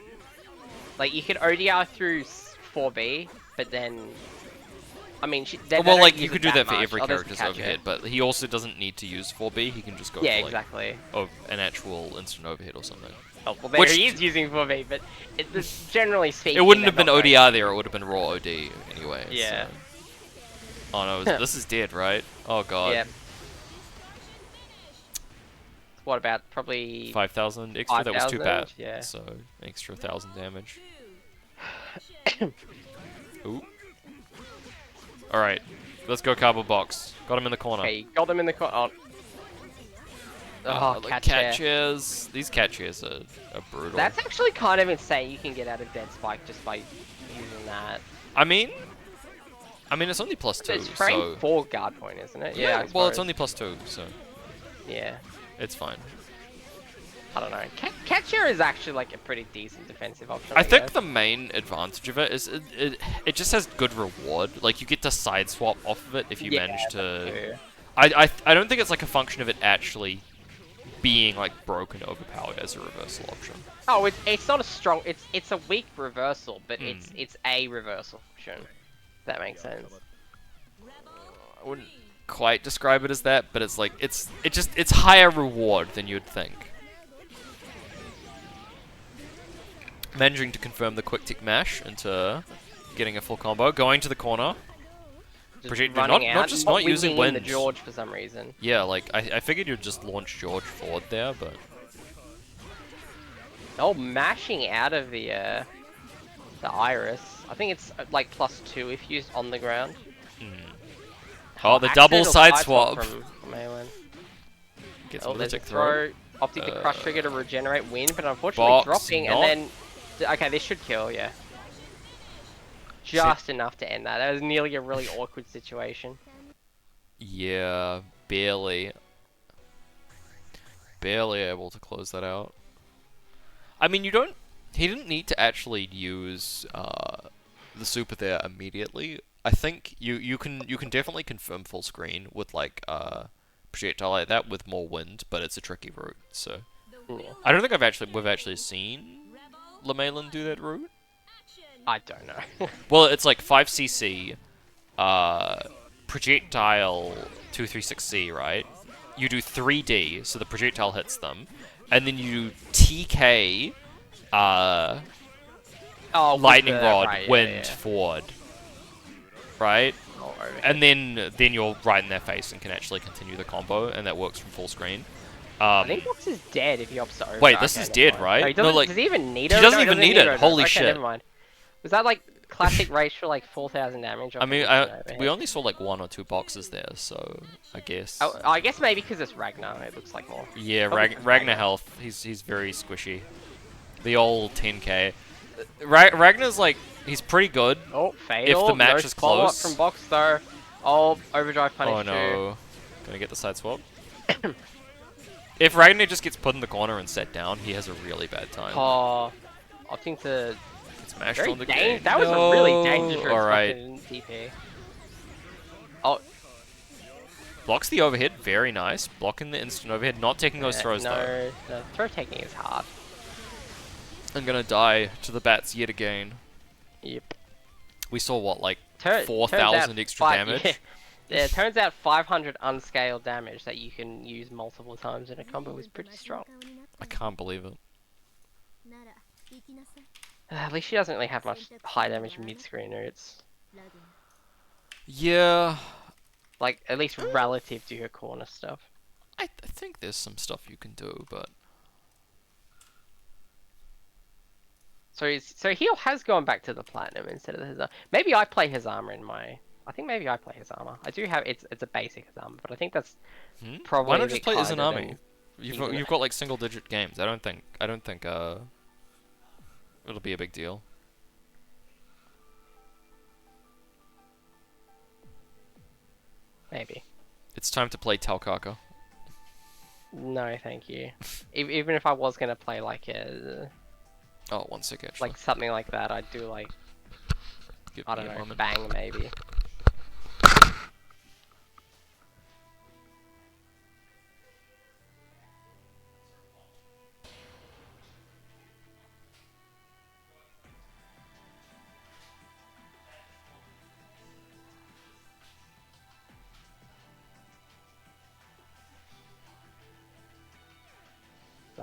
Like you could ODR through 4B, but then. I mean, well, like you could do that for every character's overhead, but he also doesn't need to use 4B. He can just go for exactly. an actual instant overhead or something. Oh, well, there he is using 4B, but it's generally speaking. It wouldn't have been ODR there; it would have been raw OD anyway. Yeah. So. Oh no, this is dead, right? Oh god. Yeah. What about probably 5,000 extra? That was too bad. Yeah. So extra 1,000 damage. Ooh. All right, let's go cardboard box. Got him in the corner. Okay, got them in the corner. Oh, cat chairs. These cat chairs are brutal. That's actually kind of insane. You can get out of Dead Spike just by using that. I mean, it's only +2. It's frame 4 guard point, isn't it? Yeah. Well, it's only +2, so. Yeah. It's fine. I don't know. Cat chair is actually like a pretty decent defensive option. I think the main advantage of it is it just has good reward. Like you get to side swap off of it if you manage to. I don't think it's like a function of it actually being like broken, overpowered as a reversal option. Oh, it's not a strong. It's a weak reversal, but it's a reversal option. If that makes sense. I wouldn't quite describe it as that, but it's like it's higher reward than you'd think. Managing to confirm the quick tick mash into getting a full combo, going to the corner. Not using Wind. The George for some reason. Yeah, like I figured you'd just launch George forward there, but Oh, mashing out of the iris. I think it's like +2 if used on the ground. Oh, the double accidental side swap. from Malin. Gets Oh, there's a Militic throw. Optic the crush trigger to regenerate wind, but unfortunately Box, dropping not. and then. Okay, this should kill, yeah. Just enough to end that. That was nearly a really awkward situation. Yeah, barely. Barely able to close that out. I mean, he didn't need to actually use the super there immediately. I think you can definitely confirm full screen with like projectile like that with more wind, but it's a tricky route. So Yeah. I don't think we've actually seen Lamelin do that route. I don't know. Well, it's like 5cc, projectile 236C, right? You do 3D, so the projectile hits them, and then you do TK, lightning rod, right, wind forward, right? Oh, overhead. And then you're right in their face and can actually continue the combo, and that works from full screen. I think Box is dead if he opts to over. Wait, this is never dead, mind. right? No, he No, doesn't, like, does he even need he it? doesn't No, even need it. over. Holy Okay, shit. never mind. Was that like classic rage for like 4,000 damage? I mean, we only saw like 1 or 2 boxes there, so I guess. Oh, I guess maybe because it's Ragnar, it looks like more. Yeah, Probably Ragnar health. He's very squishy. The old 10k. Ragnar's like he's pretty good. Oh, fatal. If the match no is follow-up close. from Box though. Oh, overdrive punish Oh no, gonna get the side swap. If Ragnar just gets put in the corner and set down, he has a really bad time. Oh, opting to. Gets mashed Very on the game. That was a really No. dangerous All right. fucking TP. Oh, Blocks the overhead, very nice. Blocking the instant overhead, not taking those throws though. No, throw taking is hard. I'm gonna die to the bats yet again. Yep. We saw what, like Turns 4,000 out extra damage? Yeah, it turns out 500 unscaled damage that you can use multiple times in a combo is pretty strong. I can't believe it. At least she doesn't really have much high damage mid-screener. It's Yeah, like at least relative to her corner stuff. I think there's some stuff you can do, but So Heal has gone back to the platinum instead of the Hazama. Maybe I play Hazama in my. I think maybe I play Hazama. I do have it's a basic Hazama, but I think that's probably. Why a not bit just play kinder AusAnime? than You've got like single digit games. I don't think it'll be a big deal. Maybe. It's time to play Talkaka. No, thank you. Even if I was gonna play like Oh, one sec actually. like something like that, I'd do like Give I me don't a know, moment. Bang maybe.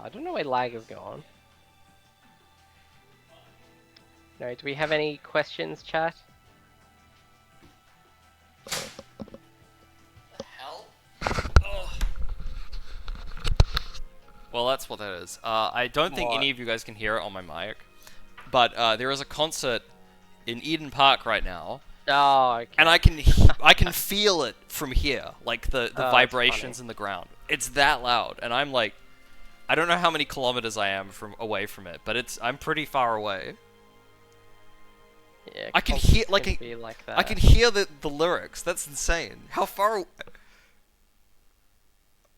I don't know where lag is gone. No, do we have any questions, chat? Hell? Well, that's what that is. I don't think What? any of you guys can hear it on my mic, but there is a concert in Eden Park right now, Oh, okay. and I can feel it from here, like the that's vibrations funny. in the ground. It's that loud, and I'm like, I don't know how many kilometers I am away from it, but I'm pretty far away. Yeah, I can concerts hear can be like that. I can hear the lyrics. That's insane. How far?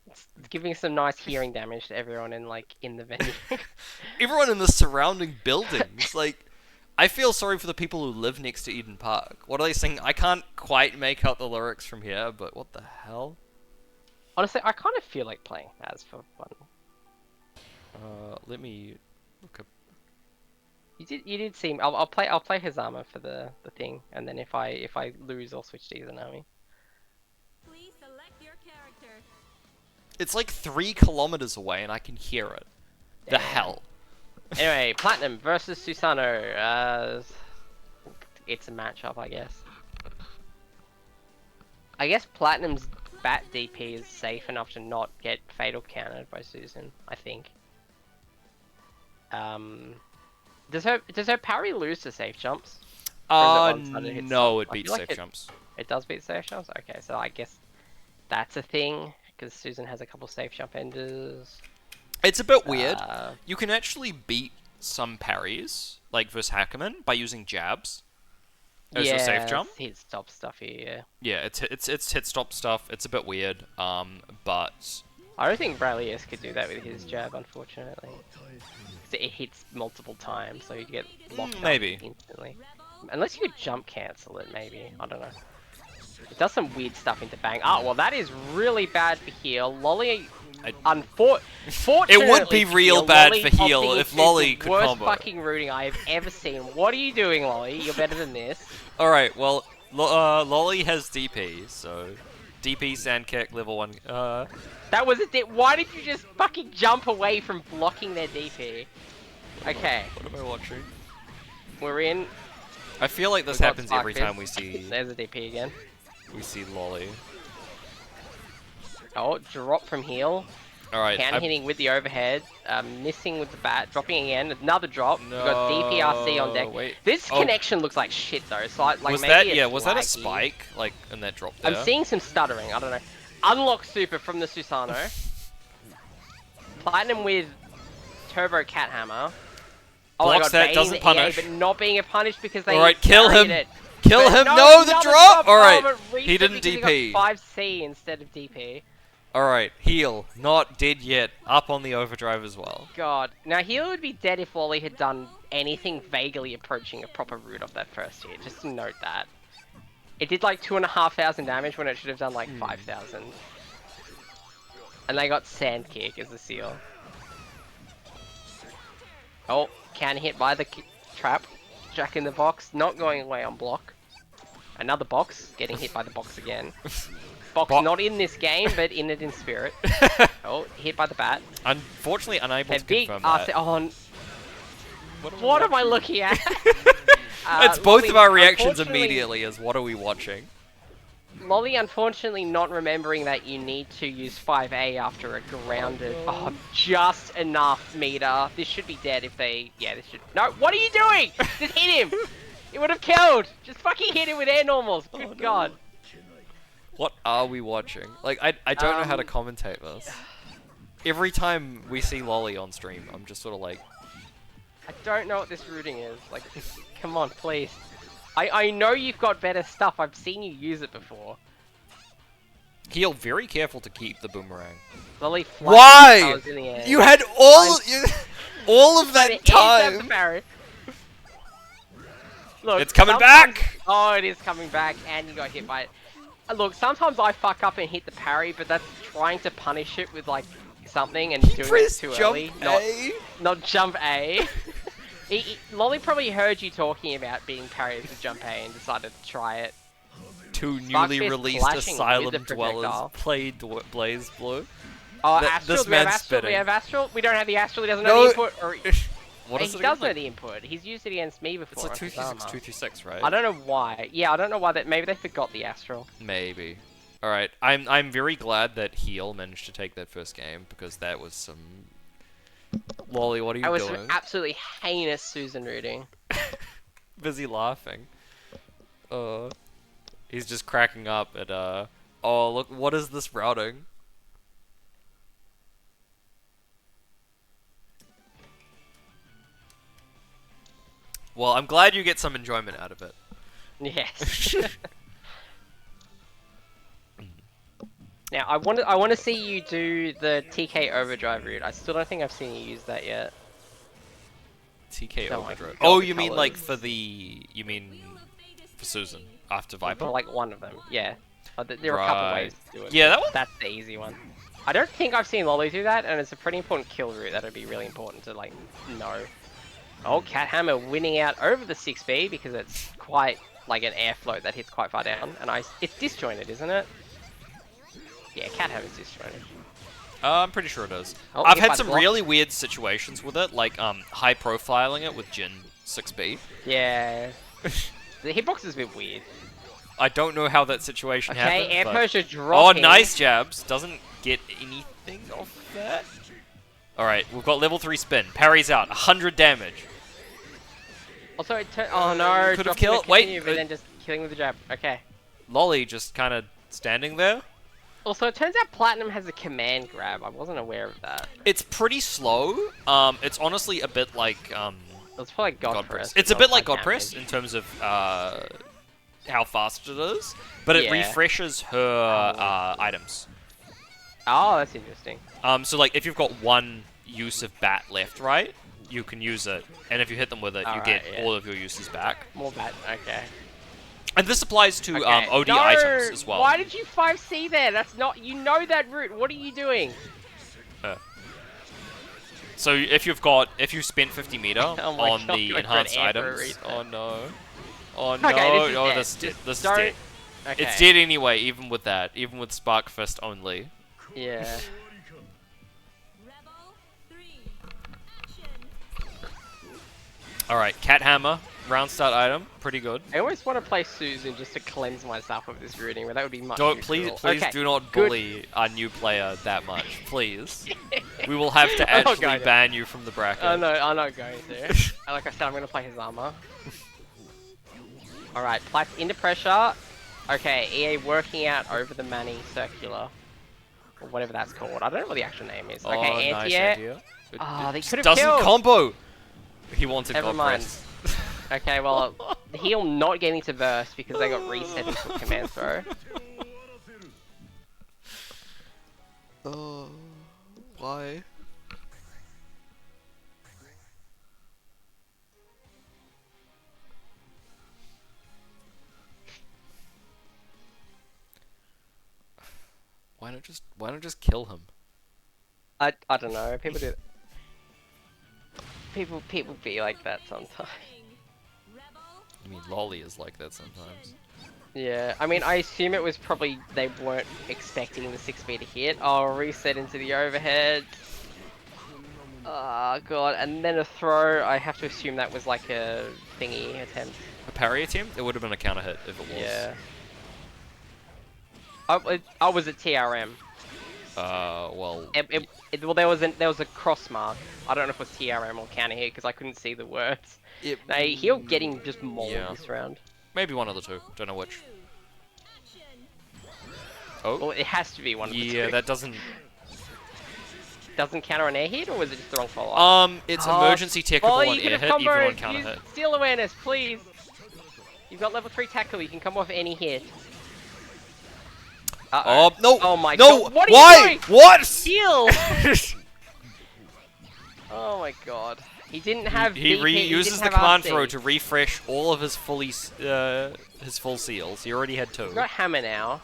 It's giving some nice hearing damage to everyone in the venue. Everyone in the surrounding buildings, like, I feel sorry for the people who live next to Eden Park. What are they saying? I can't quite make out the lyrics from here, but what the hell? Honestly, I kind of feel like playing as for fun. Let me look up. You did seem. I'll play Hazama for the thing, and then if I lose, I'll switch to Izanami. Please select your character. It's like 3 kilometers away, and I can hear it. The Damn. hell? Anyway, Platinum versus Susano. It's a matchup, I guess. I guess Platinum's bat DP is safe enough to not get fatal countered by Susan. I think. Does her parry lose to safe jumps? Or is it one-sided hit No, stop? it I beats feel like safe jumps. It does beat safe jumps? Okay, so I guess that's a thing, because Susan has a couple safe jump enders. It's a bit weird. Uh, You can actually beat some parries, like versus Hackerman, by using jabs as your safe jump. hit stop stuff here, yeah. Yeah, it's hit stop stuff. It's a bit weird. But I don't think Bradley could do that with his jab, unfortunately. 'Cause it hits multiple times, so you get locked up maybe. instantly. Unless you could jump cancel it, maybe. I don't know. It does some weird stuff into bang. Oh, well, that is really bad for heal. Lolly, fortunately, it would be real bad Lolly for heal opting if into Lolly the could worst combo. fucking rooting I have ever seen. What are you doing, Lolly? You're better than this. All right, well, Lolly has DP, so DP sand kick level 1. That was a why did you just fucking jump away from blocking their DP? Okay, What am I watching? we're in. I feel like this We've got happens every Spark time we Fist. see There's a DP again. Lolly. Oh, drop from heal. All right, Hand hitting with the overhead, missing with the bat, dropping again, another drop. We've got DPRC on deck. Wait. This Oh. connection looks like shit though, so like was maybe that it's was that a laggy. spike like in that drop there? I'm seeing some stuttering, I don't know. Unlock super from the Susano. Platinum with Turbo Cat Hammer. Oh my Blocks god, that, baiting doesn't the punish. EA, but not being a punish because they Alright, kill carried him. It. Kill But him! no, No, the another drop! Alright, but he reset didn't because DP. He got 5C instead of DP. Alright, heal. Not dead yet. Up on the overdrive as well. God. Now, Heal would be dead if Wally had done anything vaguely approaching a proper root off that first hit. Just to note that. It did like 2,500 damage when it should have done like 5,000. And they got Sand Kick as the seal. Oh, can hit by the trap. Jack in the box, not going away on block. Another box, getting hit by the box again. Box not in this game, but in it in spirit. Oh, hit by the bat. Unfortunately, unable to Big confirm RC that. on. What am I looking at? It's both of our reactions unfortunately- immediately as what are we watching? Molly, unfortunately, not remembering that you need to use 5A after a grounded. Oh, just enough meter. This should be dead if they. Yeah, this should. No, what are you doing? Just hit him. It would have killed. Just fucking hit him with air normals. Good God. What are we watching? Like, I don't know how to commentate this. Every time we see Lolly on stream, I'm just sort of like... I don't know what this routing is. Like, come on, please. I know you've got better stuff. I've seen you use it before. Heal, very careful to keep the boomerang. Lolly Why? flashing in the air. You had all of that time! Look, It's coming sometimes- back! Oh, it is coming back, and you got hit by it. Look, sometimes I fuck up and hit the parry, but that's trying to punish it with like something and doing it Press too jump early. A. Not jump A. Lolly probably heard you talking about being parried with jump A and decided to try it. Two Spark newly Fist released clashing Asylum with the Dwellers projectile. play Blaze Blue. Oh, Th- Astral. this Do we have man's Astral? Do we spitting. have Astral? We don't have the Astral. He doesn't No. know the input. Or... What is he it does again? know the input. He's used it against me before. It's like on his 236, armor. 236, right? I don't know why. Yeah, I don't know why that. Maybe they forgot the Astral. Maybe. Alright, I'm very glad that Heal managed to take that first game, because that was some... Lolly, what are you I was doing? some absolutely heinous Susan rooting. Busy laughing. He's just cracking up at, oh, look, what is this routing? Well, I'm glad you get some enjoyment out of it. Yes. Now I want to see you do the TK overdrive route. I still don't think I've seen you use that yet. TK No, I Overdrive. got Oh, the you mean like colours. for the... You mean for Susan after Viper? Or like one of them. Yeah. There are a couple Right. ways to do it. Yeah, but that one- That's the easy one. I don't think I've seen Lolly do that, and it's a pretty important kill route. That'd be really important to like know. Oh, Cat Hammer winning out over the 6B because it's quite like an air float that hits quite far down, and it's disjointed, isn't it? Yeah, Cat Hammer's disjointed. I'm pretty sure it is. Oh, I've hit by had the some block. really weird situations with it, like high profiling it with Jin 6B. Yeah. The hitbox is a bit weird. I don't know how that situation Okay, happened. air but... pressure Oh, dropping. nice jabs. Doesn't get anything off that. Alright, we've got level 3 spin. Parry's out. 100 damage. Also, it oh no, Could have dropping the killed. Wait, continue, but then just killing with the jab. Okay. Lolly just kind of standing there. Also, it turns out Platinum has a command grab. I wasn't aware of that. It's pretty slow. It's honestly a bit like It's probably God Press. It's a bit like God Press in terms of how fast it is, but it Yeah. refreshes her items. Oh, that's interesting. So like if you've got one use of bat left, right, you can use it, and if you hit them with it, you get all of your uses back. More bat. Okay. And this applies to Okay. OD No! items as well. Why did you 5C there? That's not. You know that route. What are you doing? So if you spent 50 meter Oh my on God, the you went for an enhanced air for a items, reason. oh no, oh no, Okay, this is oh dead. this is Don't- dead. Okay. It's dead anyway, even with that, even with Spark Fist only. Yeah. Rebel 3. Action. Alright, Cat Hammer, round start item, pretty good. I always want to play Susan just to cleanse myself of this rooting, but that would be much. Don't too please cruel. please Okay, do not good. bully our new player that much, please. We will have to I'm not actually going to. ban you from the bracket. Oh no, I'm not going to. Like I said, I'm going to play his armor. Alright, Plat's into pressure. Okay, EA working out over the Manny circular. Or whatever that's called. I don't know what the actual name is. Oh, Okay, nice anti-air. idea. Oh, they just could have doesn't killed. combo. He wanted Never God mind. Press. Okay, well, the heal not getting to burst because they got reset into a command throw. Oh, why? Why not just kill him? I don't know. People do. People be like that sometimes. Rebel I mean, Lolly is like that sometimes. Yeah, I mean, I assume it was probably they weren't expecting the 6B to hit. Oh, reset into the overhead. Oh god, and then a throw. I have to assume that was like a thingy attempt. A parry attempt? It would have been a counter hit if it was. Yeah. I was at TRM. Well. Well, there was a cross mark. I don't know if it was TRM or counter hit because I couldn't see the words. No, he'll getting just mauled Yeah. this round. Maybe one of the two. Don't know which. action. Oh. Well, it has to be one of the two. Yeah, that doesn't. Doesn't counter an air hit, or was it just the wrong follow-up? It's emergency tackle on you air could hit, have even on comboed. counter Use hit. Steal awareness, please. You've got level 3 tackle. You can come off any hit. Oh no! Oh my no! god! What are Why? you doing? What? Steal! Oh my god! He didn't have. He DP, he reuses didn't the have command RC. throw to refresh all of his his full seals. He already had 2. He's got hammer now.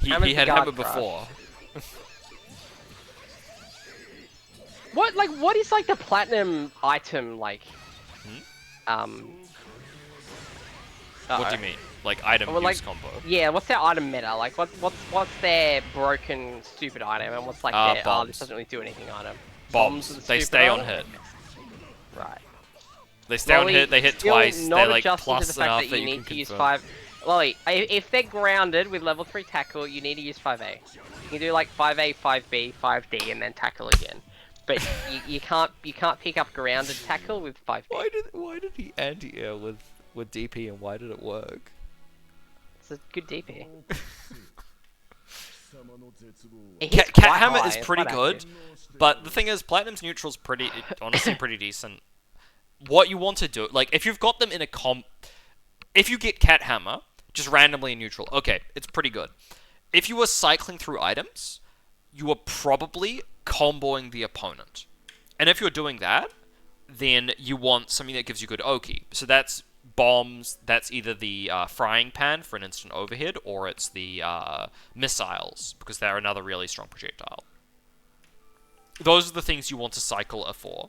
He Hammer's had the guard hammer crush. before. What is like the platinum item like? What do you mean? Like item Well, use like- combo? Yeah, what's their item meta? Like, what's their broken stupid item, and what's like their this Bombs. doesn't really do anything item? Bombs. are the They stupid stay on item? hit. Right. They stay on Lolly, hit. They hit still twice. Not They're like adjusting plus to the fact enough that that you you need can to use confirm. 5. Lolly, if they're grounded with level 3 tackle, you need to use 5A. You can do like 5A, 5B, 5D, and then tackle again. But you can't pick up grounded tackle with 5B. Why did he anti-air with DP and why did it work? It's a good DP. Cat Hammer is pretty good, but the thing is, Platinum's neutral's honestly pretty decent. What you want to do, like, if you've got them in a if you get Cat Hammer, just randomly in neutral, okay, it's pretty good. If you were cycling through items, you are probably comboing the opponent. And if you're doing that, then you want something that gives you good Oki. So that's bombs, that's either the frying pan for an instant overhead, or it's the missiles, because they're another really strong projectile. Those are the things you want to cycle for.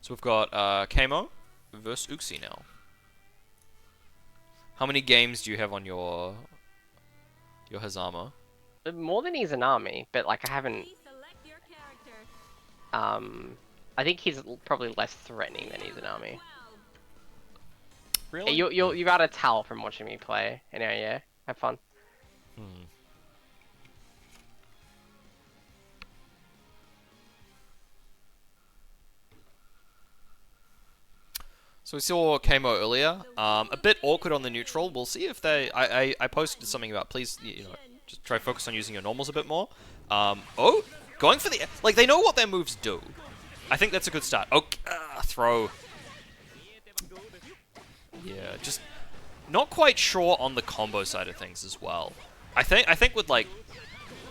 So we've got Kamo versus Uxie now. How many games do you have on your Hazama? More than he's an army, but like I haven't Please select your character. I think he's probably less threatening than Izanami. Really? You gotta tell from watching me play. Anyway, yeah, have fun. Hmm. So we saw Kamo earlier. A bit awkward on the neutral. We'll see if they. I posted something about please just try to focus on using your normals a bit more. Oh, going for the like they know what their moves do. I think that's a good start. Oh, throw. Yeah, just not quite sure on the combo side of things as well. I think with like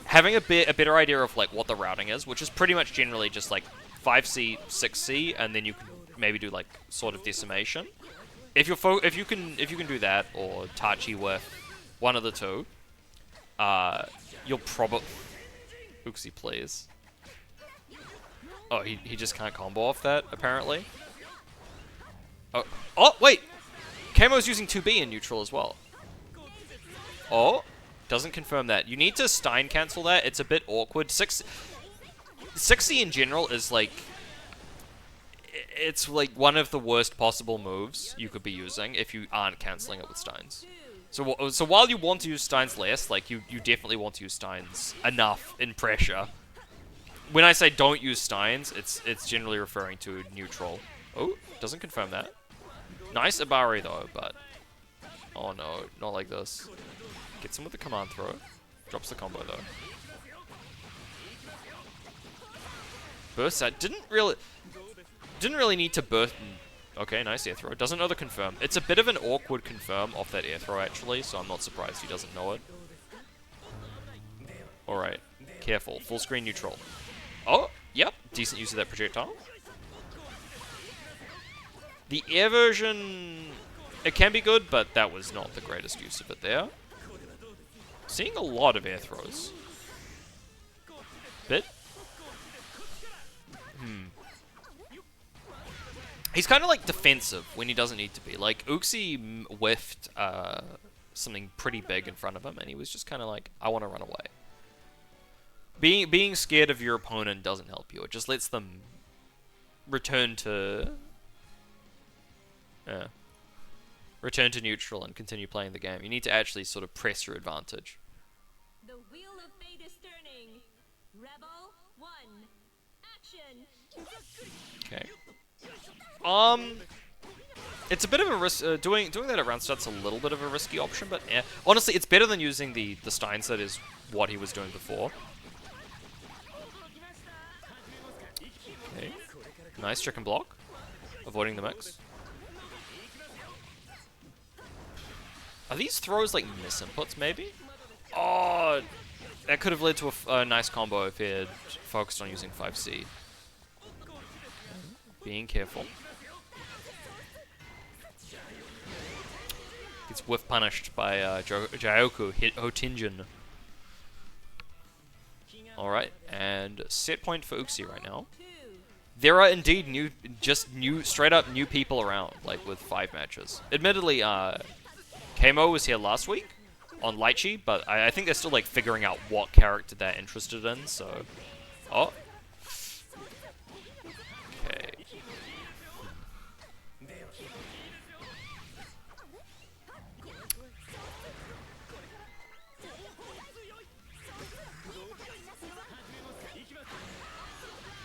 having a better idea of like what the routing is, which is pretty much generally just like 5C, 6C, and then you can maybe do like sort of decimation. If you can do that or Tachi with one of the two, you'll probably Uxie, please. Oh, he just can't combo off that apparently. Oh wait, Kamo's using 2B in neutral as well. Oh, doesn't confirm that. You need to Stein cancel that. It's a bit awkward. 6C in general is like it's like one of the worst possible moves you could be using if you aren't cancelling it with Steins. So while you want to use Steins less, like you definitely want to use Steins enough in pressure. When I say don't use Steins, it's generally referring to neutral. Oh, doesn't confirm that. Nice Abari though, but oh no, not like this. Gets him with the command throw. Drops the combo though. Burst that didn't really need to burst. Okay, nice air throw. Doesn't know the confirm. It's a bit of an awkward confirm off that air throw actually, so I'm not surprised he doesn't know it. Alright, careful. Full screen neutral. Oh, yep. Decent use of that projectile. The air version, it can be good, but that was not the greatest use of it there. Seeing a lot of air throws. Bit. He's kind of like defensive when he doesn't need to be. Like Uxie whiffed something pretty big in front of him, and he was just kind of like, I want to run away. Being scared of your opponent doesn't help you. It just lets them return to neutral and continue playing the game. You need to actually sort of press your advantage. The wheel of fate is turning. Rebel 1. Action. Okay. It's a bit of a risk. Doing that at round start's a little bit of a risky option, but honestly, it's better than using the Steins. That is what he was doing before. Okay. Nice chicken block, avoiding the mix. Are these throws like misinputs, maybe? Oh, that could have led to a nice combo if he had focused on using 5C. Being careful. Gets whiff punished by Jyoku Hotinjin. Alright, and set point for Uxie right now. There are indeed straight up new people around, like with 5 matches. Admittedly, Kamo was here last week on Lychee, but I think they're still like figuring out what character they're interested in, so... Oh. Okay.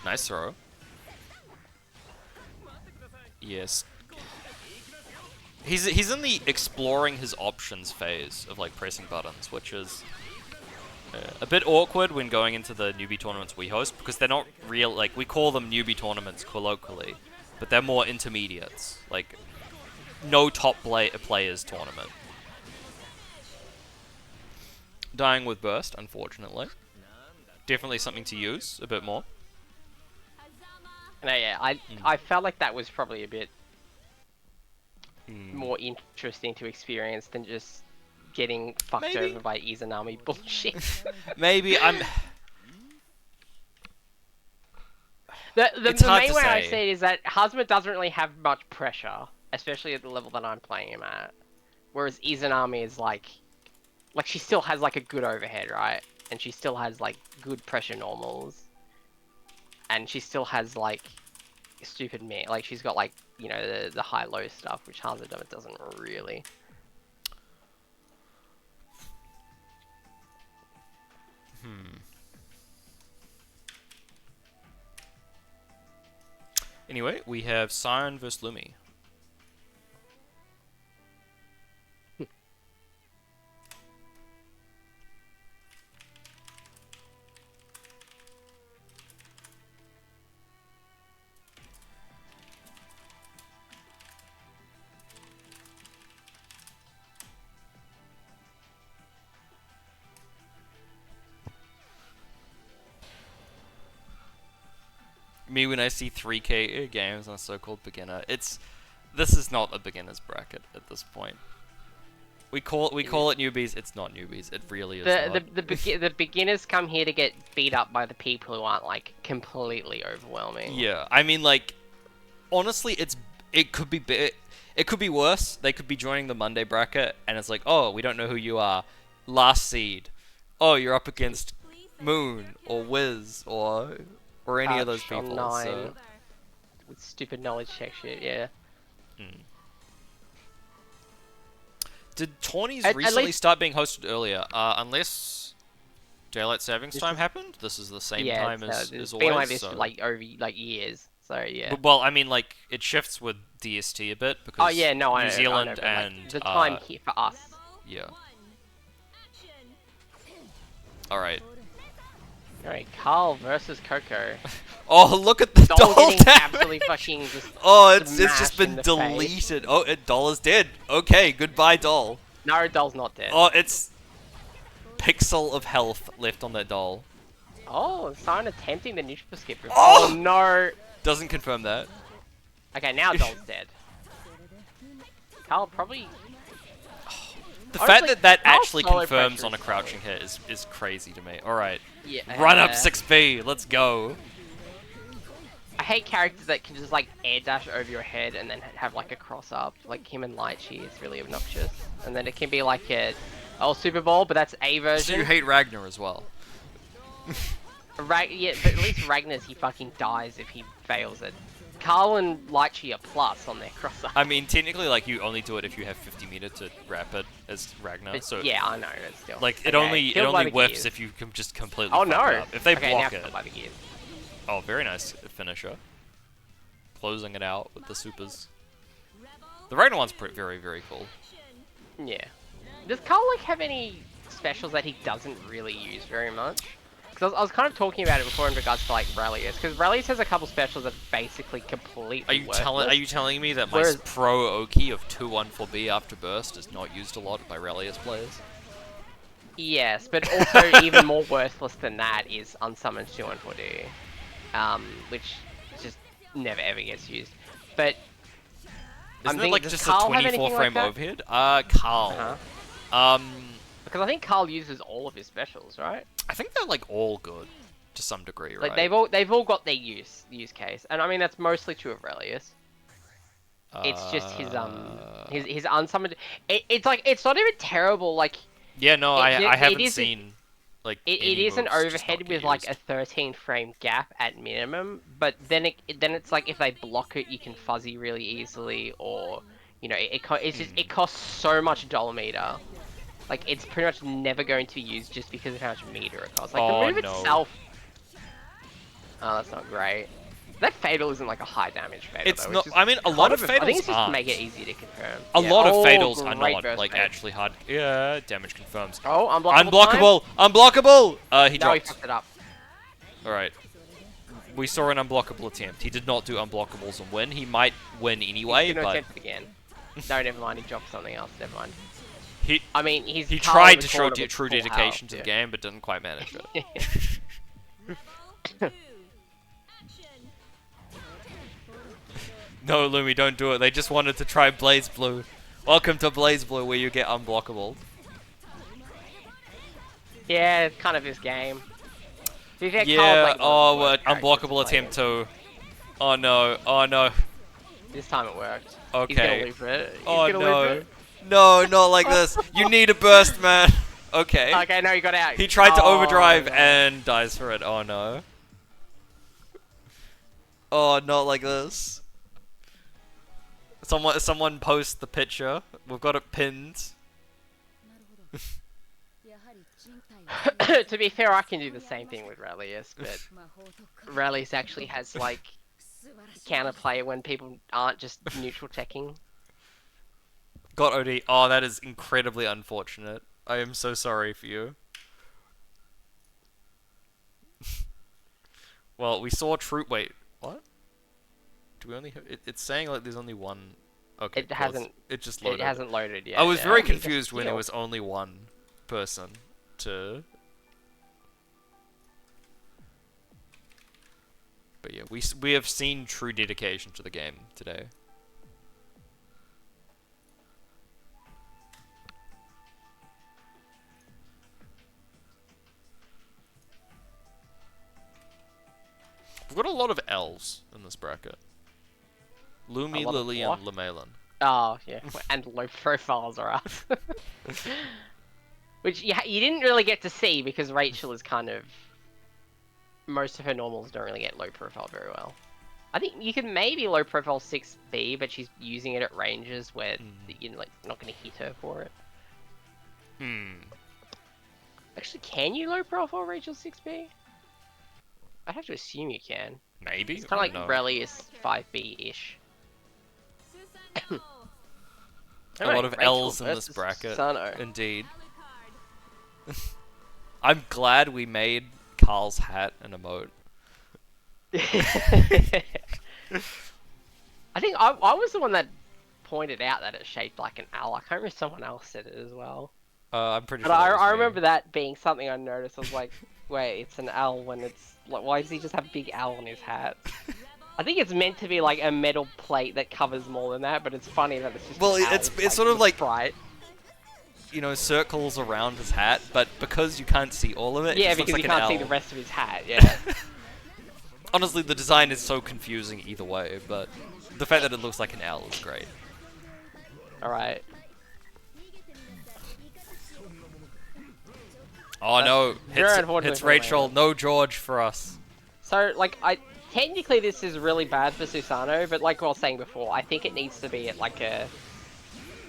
Nice throw. Yes. He's in the exploring his options phase of like pressing buttons, which is a bit awkward when going into the newbie tournaments we host because they're not real. Like we call them newbie tournaments colloquially, but they're more intermediates. Like no top players tournament. Dying with burst, unfortunately. Definitely something to use a bit more. No, yeah, I felt like that was probably a bit more interesting to experience than just getting fucked over by Izanami bullshit. Maybe I'm... The main way I say it is that Hazma doesn't really have much pressure, especially at the level that I'm playing him at. Whereas Izanami is like she still has like a good overhead, right? And she still has like good pressure normals. And she still has like stupid me. Like she's got like the high low stuff, which Hanzo doesn't really. Anyway, we have Siren versus Lumi. Me when I see 3K games on a so-called beginner, this is not a beginner's bracket at this point. We call it newbies. It's not newbies. It really is not. The beginners come here to get beat up by the people who aren't like completely overwhelming. Yeah, I mean, like, honestly, it could be worse. They could be joining the Monday bracket, and it's like, oh, we don't know who you are. Last seed. Oh, you're up against Moon or Wiz or any of those people. So. With stupid knowledge check shit, yeah. Did tourneys At recently least... start being hosted earlier? Unless Daylight Savings Time happened? This is the same time as it's always. been like this so. for like over like years. So yeah. Well, I mean, like it shifts with DST a bit because New Zealand and like, the time here for us. Yeah. All right. Alright, Carl versus Coco. Oh, look at the doll getting damage! absolutely fucking just it's just smashed been in the deleted. Oh, doll is dead. Okay, goodbye, doll. No, doll's not dead. Oh, it's pixel of health left on that doll. Oh, Siren attempting the neutral skip. Oh! Oh no! Doesn't confirm that. Okay, now doll's dead. Carl probably. The fact that Carl's actually solo confirms pressure on a is crouching hit is crazy to me. Alright. Yeah. Run up 6B, let's go. I hate characters that can just like air dash over your head and then have like a cross up. Like him and Lychee is really obnoxious. And then it can be like a Super Bowl, but that's a version. So you hate Ragnar as well. Yeah, but at least Ragnar's he fucking dies if he fails it. Carl and Lychee are plus on their cross up. I mean, technically, like, you only do it if you have 50 meter to wrap it as Ragnar, But, so... yeah, I know, but still. Like, it Okay, only whiffs gears. if you can just completely Oh fuck no! it up. If they okay, block now it... killed by the gears. Oh, very nice finisher. Closing it out with the supers. The Ragnar one's very, very cool. Yeah. Does Carl like have any specials that he doesn't really use very much? Because I was kind of talking about it before in regards to like Relius, because Relius has a couple specials that are basically completely Are you telling me that my Whereas- pro Oki of 2-1-4B after burst is not used a lot by Relius players? Yes, but also even more worthless than that is Unsummoned 2-1-4D, which just never ever gets used. But Isn't it like just a Carl have 24 anything frame like overhead? Carl. because I think Carl uses all of his specials, right? I think they're like all good to some degree, right? Like they've all got their use case, and I mean that's mostly true of Relius. It's just his unsummoned. It's like it's not even terrible. Like yeah, no, I haven't seen like it any is an moves just not overhead get with like used. a 13 frame gap at minimum, but then it's like if they block it, you can fuzzy really easily, or it costs so much dollar. Like, it's pretty much never going to be used just because of how much meter it costs. Like, the move itself... Oh, that's not great. That Fatal isn't, like, a high damage Fatal, It's though. not... I mean, a lot of Fatals I think it's just to aren't. make it easy to confirm. A lot of Fatals are great not, burst like, rate. actually hard... Yeah, damage confirms. Oh, unblockable Unblockable! He No, he dropped. fucked it up. Alright. We saw an unblockable attempt. He did not do unblockables and win. He might win anyway, He's gonna but... attempt it again. No, never mind. He dropped something else. Never mind. He He tried to show true dedication to the game, but didn't quite manage it. No, Lumi, don't do it. They just wanted to try Blaze Blue. Welcome to Blaze Blue, where you get unblockable. Yeah, it's kind of his game. Yeah, unblockable attempt too. Oh no, oh no. This time it worked. Okay. He's gonna lose it. Oh no. No, not like this. You need a burst, man. Okay. Okay, no, he got out. He tried to overdrive no. and dies for it. Oh no. Oh, not like this. Someone post the picture. We've got it pinned. To be fair, I can do the same thing with Relius, but Relius actually has like counterplay when people aren't just neutral checking. Got OD. Oh, that is incredibly unfortunate. I am so sorry for you. Well, we saw troop. Wait, what? Do we only? It's saying like there's only one. Okay, It hasn't. It just loaded. It hasn't loaded yet. I was yeah. very Let me confused just when it heal. was only one person to. But yeah, we have seen true dedication to the game today. We've got a lot of L's in this bracket. Lumi, A lot of Lily, what? and Lemelin. Oh yeah, and low profiles are us. Which you didn't really get to see because Rachel is kind of. Most of her normals don't really get low profile very well. I think you can maybe low profile 6B, but she's using it at ranges where you're like not going to hit her for it. Actually, can you low profile Rachel 6B? I have to assume you can. Maybe? It's kind of like Relius 5B-ish. Susanoo. A lot of L's in this bracket. Susano. Indeed. I'm glad we made Carl's hat an emote. I think I was the one that pointed out that it's shaped like an owl. I can't remember if someone else said it as well. I'm pretty But sure that was I me. remember that being something I noticed. I was like, wait, it's an owl when it's like, why does he just have a big owl on his hat? I think it's meant to be like a metal plate that covers more than that, but it's funny that it's just Well, an owl, it's sort of like bright. You know, circles around his hat, but because you can't see all of it, it Yeah, just because looks you like can't an see L. the rest of his hat. Yeah. Honestly, the design is so confusing either way, but the fact that it looks like an L is great. All right. Oh no, very unfortunate hits for me. Rachel, no George for us. So, like, technically this is really bad for Susano, but like I was saying before, I think it needs to be at like a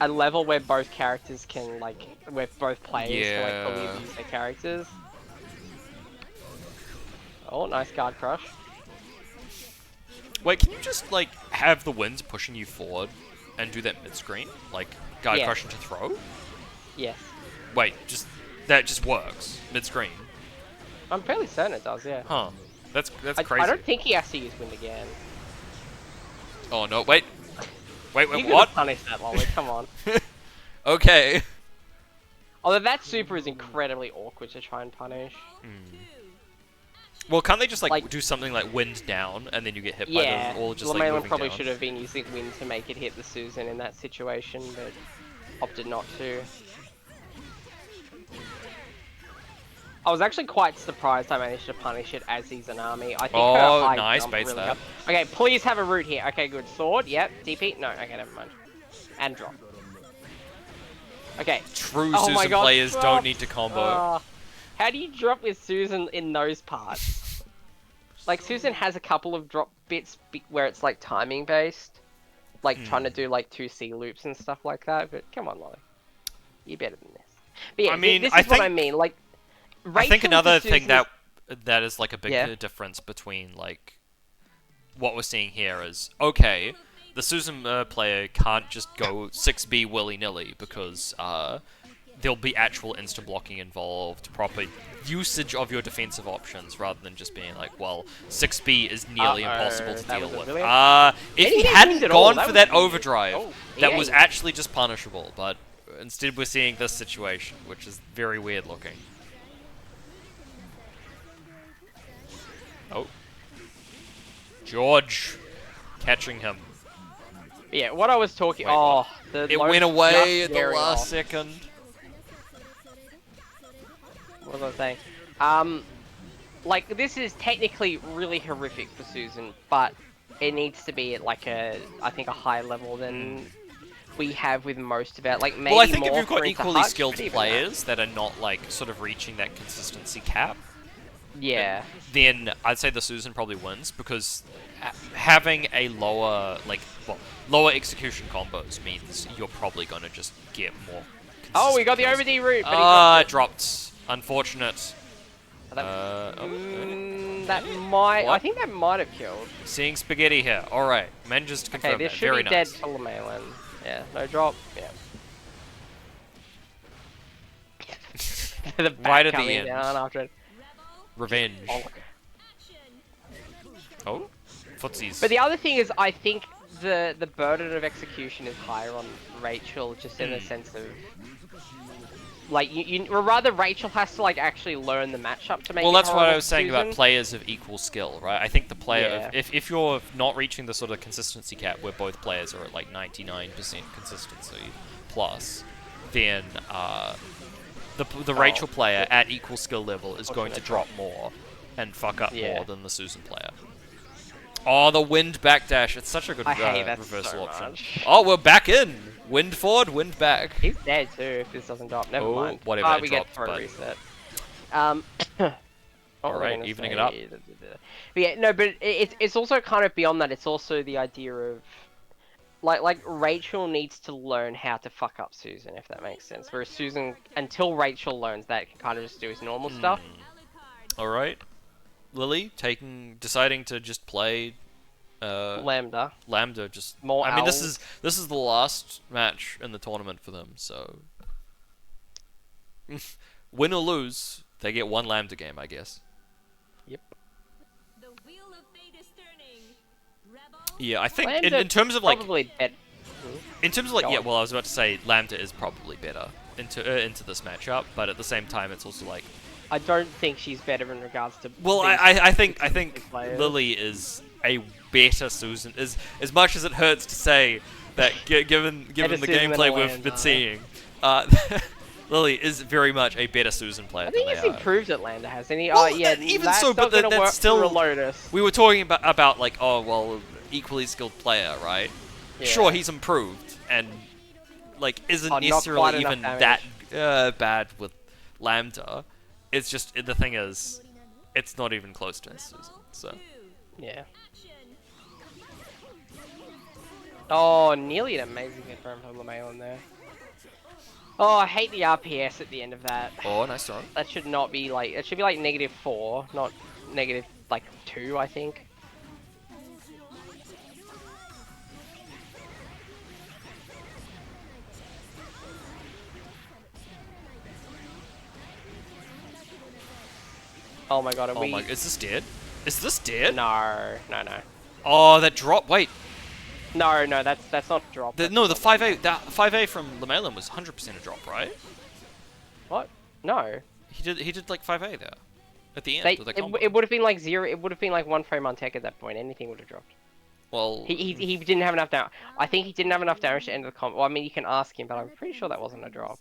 level where both characters can like, where both players can like fully use their characters. Oh, nice guard crush. Wait, can you just like have the winds pushing you forward and do that mid screen, like guard crush into throw? Yes. Wait, that just works mid screen. I'm fairly certain it does. Yeah. Huh? That's crazy. I don't think he has to use wind again. Oh no! Wait, You what? can punish that, Lolly. Come on. Okay. Although that super is incredibly awkward to try and punish. Well, can't they just Like- do something like wind down and then you get hit Yeah. by them, or just like Lemelin moving probably down? should have been using wind to make it hit the Susan in that situation, but opted not to. I was actually quite surprised I managed to punish it as he's an army. I think her Oh, high nice, jump baits really that. helped. Okay, please have a root here. Okay, good. Sword, yep. DP? No, okay, never mind. And drop. Okay. True Oh my Susan God, players drop. don't need to combo. How do you drop with Susan in those parts? Like, Susan has a couple of drop bits where it's like timing based. Like trying to do like 2C loops and stuff like that, but come on, Lolly. You're better than this. But yeah, I mean, this I is what I think- mean. Like, I think Rachel another to thing Susan's- that is like a big Yeah. difference between like what we're seeing here is okay, the Susan player can't just go 6B willy-nilly because there'll be actual instant blocking involved, proper usage of your defensive options rather than just being like, well, 6B is nearly impossible to that deal was a with. really- If he didn't hadn't wind at all, gone that for was that weird. overdrive, Oh, that yeah. was actually just punishable, but instead we're seeing this situation, which is very weird looking. Oh. George. Catching him. Yeah, what I was talking. Wait, oh, what? the It load went away just at the wearing last off. second. What was I saying? Like this is technically really horrific for Susan, but it needs to be at like I think a higher level than we have with most of it. Like maybe Well, I think if more you've got for Into equally Hutch, skilled but even players that are not like sort of reaching that consistency cap, Yeah. then I'd say the Susan probably wins because having a lower execution combos means you're probably going to just get more. Oh, we consistent got the kills. over D route, but he Ah, dropped dropped. Unfortunate. it. That, that okay. might. I What? think that might have killed. Seeing spaghetti here. All right, manages to confirm Okay, this that. should Very be dead nice. to Lemalan. Yeah, no drop. Yeah. The back Right at the coming end. down after it. Revenge. Bonk. Oh, footsies. But the other thing is, I think the burden of execution is higher on Rachel, just in the sense of like or rather Rachel has to like actually learn the matchup to make. Well, it that's what horrible I was for saying about Susan. players of equal skill, right? I think the player, Yeah. if you're not reaching the sort of consistency cap where both players are at like 99% consistency plus, then the Rachel player at equal skill level is going to drop more and fuck up Yeah. more than the Susan player. Oh, the wind backdash. It's such a good I hate that reversal so option. much. Oh, we're back in. Wind forward, wind back. He's dead too if this doesn't drop. Never Oh, mind. whatever, it We dropped, get for a but- reset. Alright, evening it up. But yeah, no, but it's also kind of beyond that. It's also the idea of like Rachel needs to learn how to fuck up Susan, if that makes sense. Whereas Susan, until Rachel learns that, can kind of just do his normal stuff. Alright. Lily deciding to just play Lambda. Lambda. Just More I mean, owls. this is the last match in the tournament for them, so win or lose, they get one Lambda game, I guess. Yep. The wheel of fate is turning. Rebel. Yeah, I think Lambda in terms of like probably bet. in terms of like Go yeah, on. well, I was about to say Lambda is probably better into this matchup, but at the same time, it's also like I don't think she's better in regards to. well, these I think specific players. Lily is a better Susan. As much as it hurts to say that, given Better the Susan than gameplay we've Lambda. been seeing, Lily is very much a better Susan player I think than he's they are. improved at Lambda, hasn't he? Well, Oh yeah, even that's so, but not gonna that's work still- for Lotus. We were talking about like, oh well, equally skilled player, right? Yeah. Sure, he's improved and like isn't Oh, not necessarily quite enough even that damage. bad with Lambda. It's just the thing is, it's not even close to Susan. So Yeah. Action. Oh, nearly an amazing confirm from Lemalan there. Oh, I hate the RPS at the end of that. oh, nice run. That should not be like. It should be like -4, not negative like 2, I think. Oh my god, are Oh we? my, is this dead? Is this dead? No, no, no. Oh, that drop. Wait, No, no, that's not a drop. no, the 5A, that 5A from Lemalan was 100% a drop, right? What? No. He did like 5A there at the end They, with the combo. it would have been like 0. It would have been like 1 frame on tech at that point. Anything would have dropped. well, He didn't have enough damage. I think he didn't have enough damage to end the combo. Well, I mean, you can ask him, but I'm pretty sure that wasn't a drop.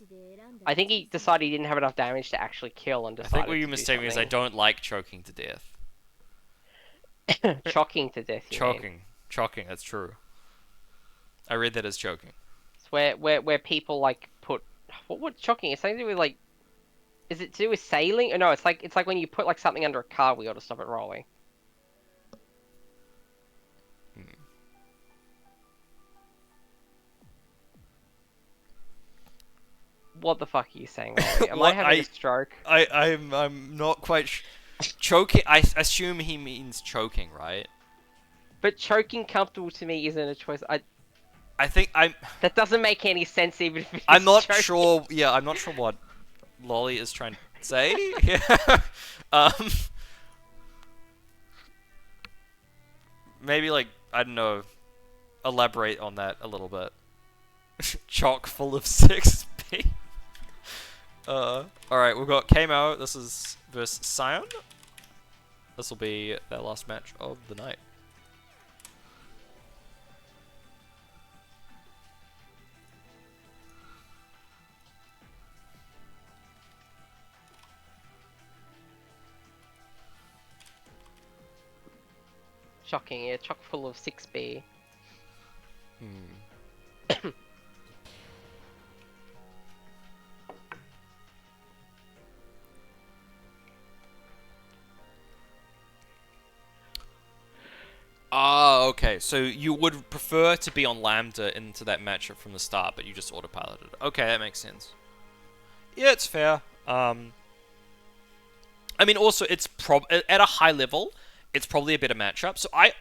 I think he decided he didn't have enough damage to actually kill and I decided think what you to do mistake me is I something. don't like choking to death. Shocking to death. You mean. Choking. That's true. I read that as choking. It's where people like put what shocking? It's something to do with like. Is it to do with sailing? Or no, it's like when you put like something under a car wheel to stop it rolling. What the fuck are you saying, Molly? Am I What, having a stroke? I'm not quite choking. I assume he means choking, right? But choking comfortable to me isn't a choice. I think That doesn't make any sense even if it's I'm not choking. sure. Yeah, I'm not sure what Lolly is trying to say. Yeah. Maybe like I don't know. Elaborate on that a little bit. Chock full of 6p. Alright, we've got Kamo. This is versus Sion. This will be their last match of the night. Shocking, yeah, chock full of 6B. so you would prefer to be on Lambda into that matchup from the start, but you just autopiloted. Okay, that makes sense. Yeah, it's fair. I mean, also, it's at a high level, it's probably a better matchup. So I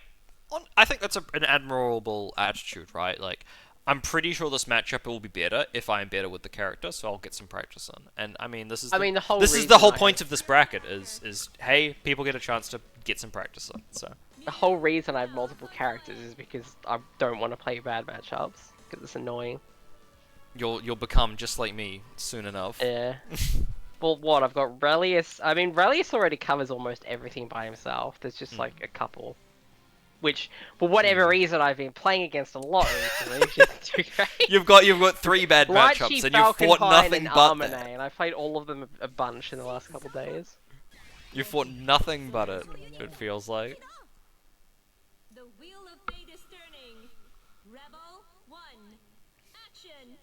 think that's an admirable attitude, right? Like, I'm pretty sure this matchup will be better if I'm better with the character, so I'll get some practice in. And I mean, this is the whole point of this bracket is hey, people get a chance to get some practice in. So the whole reason I have multiple characters is because I don't want to play bad matchups because it's annoying. you'll become just like me soon enough. Yeah. Well, what I've got Relius. I mean, Relius already covers almost everything by himself. There's just like a couple. Which, for whatever reason, I've been playing against a lot recently, which isn't too great. You've got 3 bad Lychee, matchups, and you've Falcon fought Pine, nothing and but Armane, that. and I played all of them a bunch in the last couple days. You fought nothing but it. It feels like. The wheel of fate is turning. Rebel 1. Action.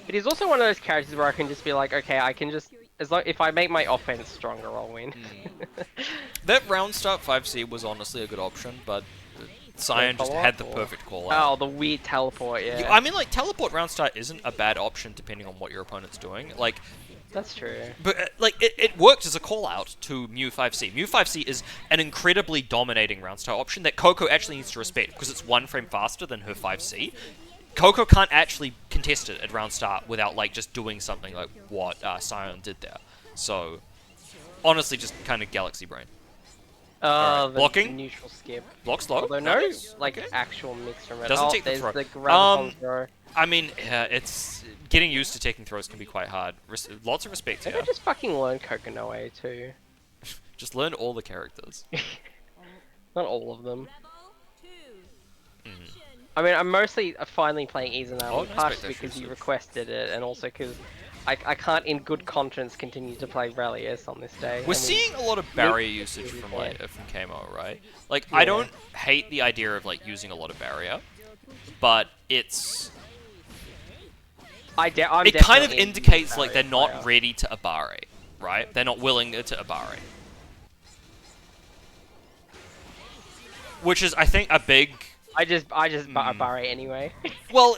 But he's also one of those characters where I can just be like, okay, I can just, as long if I make my offense stronger, I'll win. That round start 5C was honestly a good option, but Cyan just had the perfect call out. Oh, the weird teleport, yeah. I mean, like, teleport round start isn't a bad option depending on what your opponent's doing. Like, That's true. but like it worked as a call out to Mew 5C. Mew 5C is an incredibly dominating round start option that Coco actually needs to respect because it's 1 frame faster than her 5C. Coco can't actually contest it at round start without like just doing something like what Cyan did there. So, honestly, just kind of galaxy brain. Oh, the Blocking? neutral skip. Blocks low. Although no, Nice. like, Okay. actual mix from it. Doesn't Oh, take the there's throw. the grab throw. I mean, it's getting used to taking throws can be quite hard. Lots of respect Maybe here. I just fucking learn Kokonoe too. Just learn all the characters. Not all of them. Rebel 2. Action. Mm-hmm. I mean, I'm mostly finally playing AusAnime, Oh, nice partially back there, because you Shusuf. requested it, and also because I can't, in good conscience, continue to play Relius on this day. We're I mean, seeing a lot of barrier usage from Kamo, right? Like, I don't hate the idea of like using a lot of barrier, but it's I'm it kind of definitely in indicates like they're barrier not player. ready to Abare, right? They're not willing to Abare. Which is, I think, a big. I just barre anyway. Well,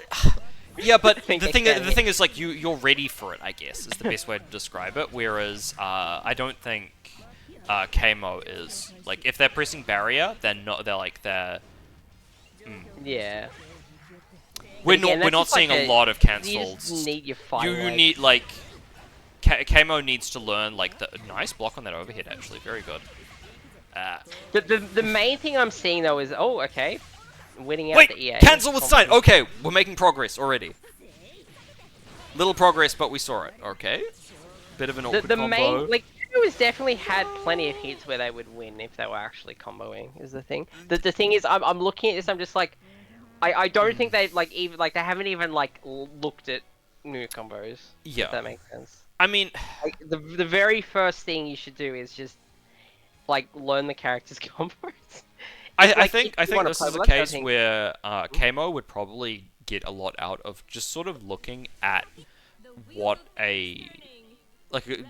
yeah, but think the I thing can, the thing is like you're ready for it, I guess, is the best way to describe it. Whereas I don't think Kamo is like if they're pressing barrier, they're not. They're. Yeah. We're again, not that's just seeing like a lot of You cancels. just need your fight. You need like Kamo needs to learn like the nice block on that overhead. Actually, very good. The main thing I'm seeing though is okay, winning out Wait, the EA. cancel with sign. Okay, we're making progress already. Little progress, but we saw it. Okay, bit of an awkward The combo. main like has definitely had plenty of hits where they would win if they were actually comboing. Is the thing. The thing is, I'm looking at this. I'm just like, I don't think they like even like they haven't even like looked at new combos. Yeah. If that makes sense. I mean, Like, the very first thing you should do is just like learn the character's combos. I think if you wanna this play is a Blood, I case think- where Kamo would probably get a lot out of just sort of looking at The wheel what of a turning. like Rebel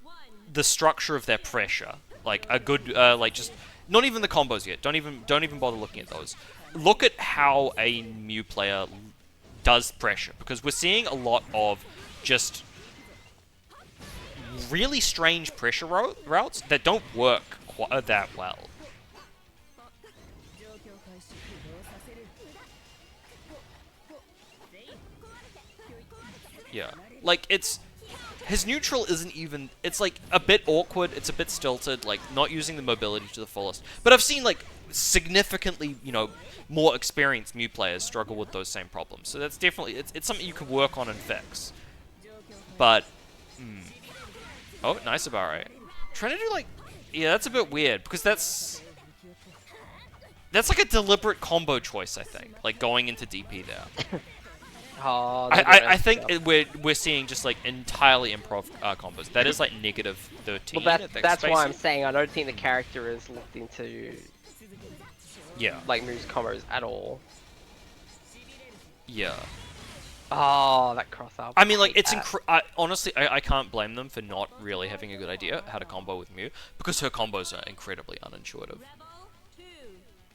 1. the structure of their pressure, like a good like just not even the combos yet. Don't even bother looking at those. Look at how a Mew player does pressure because we're seeing a lot of just really strange pressure routes that don't work quite that well. Yeah, like it's his neutral isn't even. It's like a bit awkward. It's a bit stilted. Like not using the mobility to the fullest. But I've seen like significantly, more experienced Mew players struggle with those same problems. So that's definitely it's something you can work on and fix. But oh, nice Abare. Trying to do like that's a bit weird because that's like a deliberate combo choice. I think like going into DP there. Oh, I think we're seeing just like entirely improv combos. That is like negative 13. Well, at that's why I'm spacing. saying I don't think the character is looked into Yeah. like Mew's combos at all. Yeah. Oh, that cross up. I mean, like, hate it's that. honestly, I can't blame them for not really having a good idea how to combo with Mew because her combos are incredibly unintuitive. Rebel 2.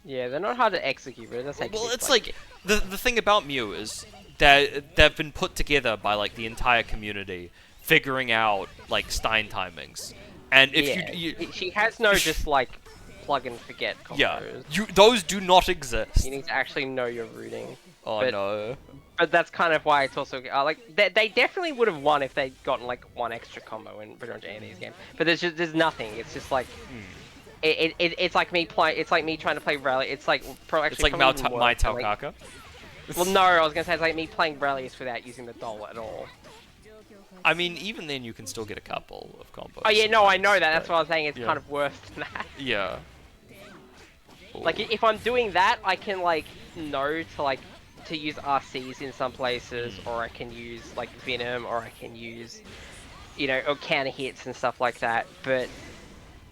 Yeah, they're not hard to execute, but it does take. Well, six, it's like the thing about Mew is that they've been put together by like the entire community, figuring out like Stein timings, and if you she has no just like plug and forget combos. yeah, those do not exist. You need to actually know your routing. Oh but, no. But that's kind of why it's also like they definitely would have won if they'd gotten like one extra combo in pretty much any of these games. But there's nothing. It's just like. It's like me playing. It's like me trying to play Rally. It's like It's like my Taukaka. Well, no, I was gonna say it's like me playing Rallies without using the doll at all. I mean, even then you can still get a couple of combos. Oh yeah, no, I know that. That's what I was saying. It's kind of worse than that. Yeah. Like if I'm doing that, I can like know to use RCs in some places, or I can use like Venom, or I can use, or counter hits and stuff like that. But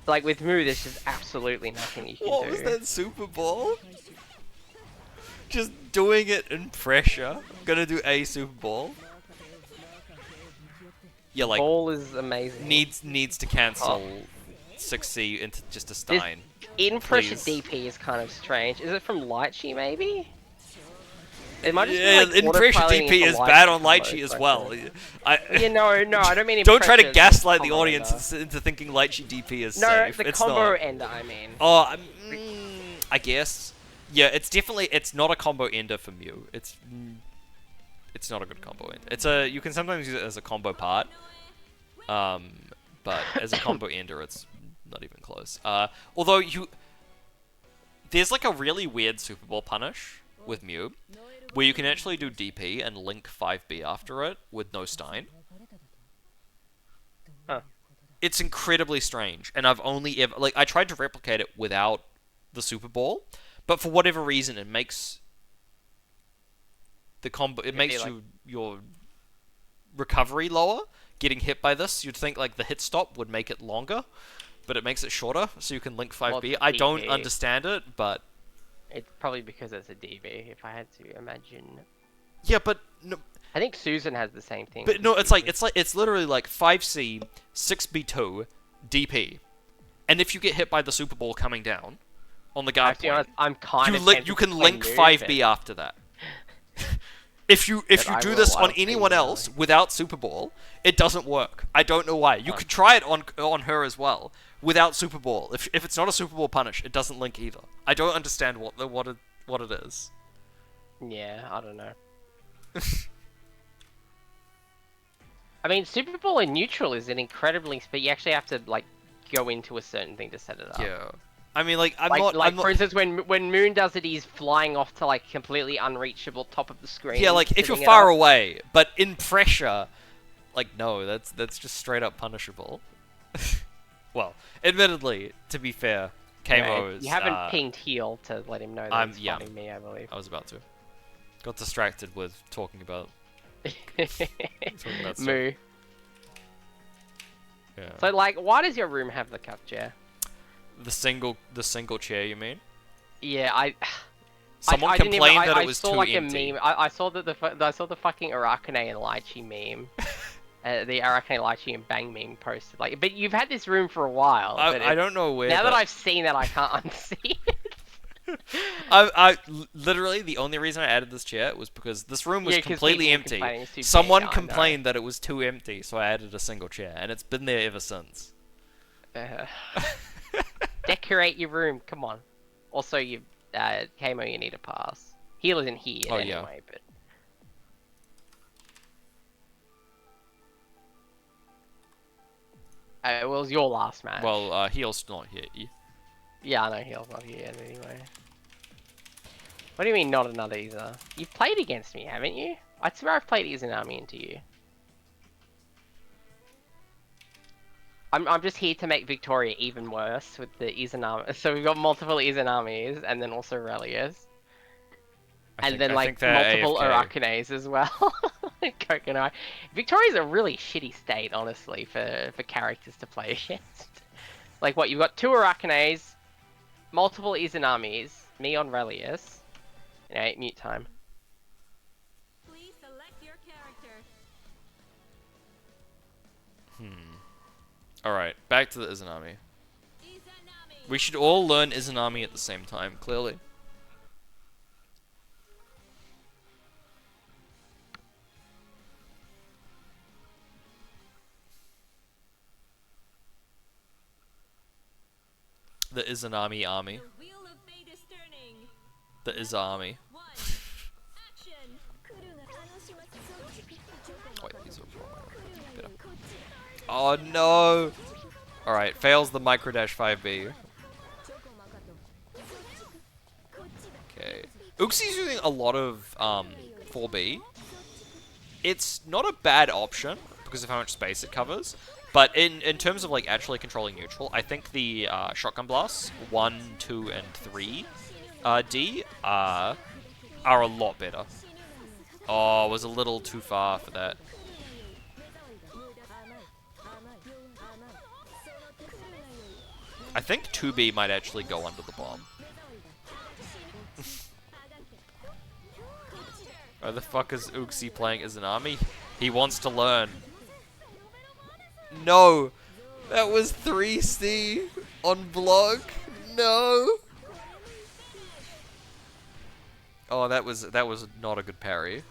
like with Moo, there's just absolutely nothing you can do. What was that Super Ball? Just doing it in pressure. Gonna do a Super Ball. Yeah, like Ball is amazing. Needs to cancel 6C into just a Stein. In pressure DP is kind of strange. Is it from Lychee maybe? It might just be, like, in pressure autopiloting DP into is bad on combos, Lychee as like well. no, I don't mean. Don't try to pressure, gaslight the combo audience ender. into thinking Lychee DP is No, safe. the It's combo not. ender, I mean. Oh, I guess. Yeah, it's not a combo ender for Mew. It's not a good combo ender. You can sometimes use it as a combo part. But as a combo ender, it's not even close. Although there's like a really weird Super Ball punish with Mew, where you can actually do DP and link 5B after it with no Stein. Huh. It's incredibly strange, and I've only ever I tried to replicate it without the Super Ball, but for whatever reason, it makes the combo. It makes your recovery lower. Getting hit by this, you'd think like the hit stop would make it longer, but it makes it shorter, so you can link 5B. Well, I don't understand it, but it's probably because it's a DB. If I had to imagine. Yeah, but no. I think Susan has the same thing. But no, it's literally like 5C, 6B2, DP, and if you get hit by the Super Ball coming down on the guard point, honest, I'm kind of you can link 5B after that. If you do this on anyone else without Super Ball, it doesn't work. I don't know why. You could try it on her as well without Super Ball. If it's not a Super Ball punish, it doesn't link either. I don't understand what it is. Yeah, I don't know. I mean, Super Ball in neutral is an incredibly, but you actually have to like go into a certain thing to set it up. Yeah. I mean, like, I'm for instance, when Moon does it, he's flying off to like completely unreachable top of the screen. Yeah, like if you're far away, but in pressure, like no, that's just straight up punishable. Well, admittedly, to be fair, Kmo's. You haven't pinged heel to let him know that he's fighting me, I believe. I was about to. Got distracted with talking about Moo. Yeah. So like, why does your room have the cup chair? The single chair, you mean? Yeah, Someone complained that it was too empty. A meme. I saw the fucking Arachne and Lychee meme. The Arachne, Lychee, and Bang meme posted. Like, but you've had this room for a while. I don't know where. Now that I've seen that, I can't unsee it. I literally the only reason I added this chair was because this room was completely empty. Someone complained that it was too empty, so I added a single chair, and it's been there ever since. Decorate your room, come on. Also, you, Kmo, you need a pass. Heal isn't here anyway, but... it was your last match. Well, Heal's not here. Yeah, I know Heal's not here anyway. What do you mean not another either? You've played against me, haven't you? I swear I've played Izanami into you. I'm just here to make Victoria even worse with the Izanami. So we've got multiple Izanamis and then also Relius. And then like multiple Arachnes as well. Coconut. Victoria's a really shitty state, honestly, for characters to play against. Like what, you've got 2 Arachnes, multiple Izanamis, me on Relius. Mute time. Please select your character. Alright, back to the Izanami. Izanami. We should all learn Izanami at the same time, clearly. The Izanami army. The wheel of fate is turning. The Izami. One. Action. Wait, these are wrong. Better. Oh no! Alright, fails the micro dash 5B. Okay. Uxi's using a lot of 4B. It's not a bad option because of how much space it covers. But in terms of like actually controlling neutral, I think the shotgun blasts 1, 2, and 3 D are a lot better. Oh, it was a little too far for that. I think 2B might actually go under the bomb. Why the fuck is Uxie playing as an army? He wants to learn. No! That was 3C on block. No! Oh, that was not a good parry.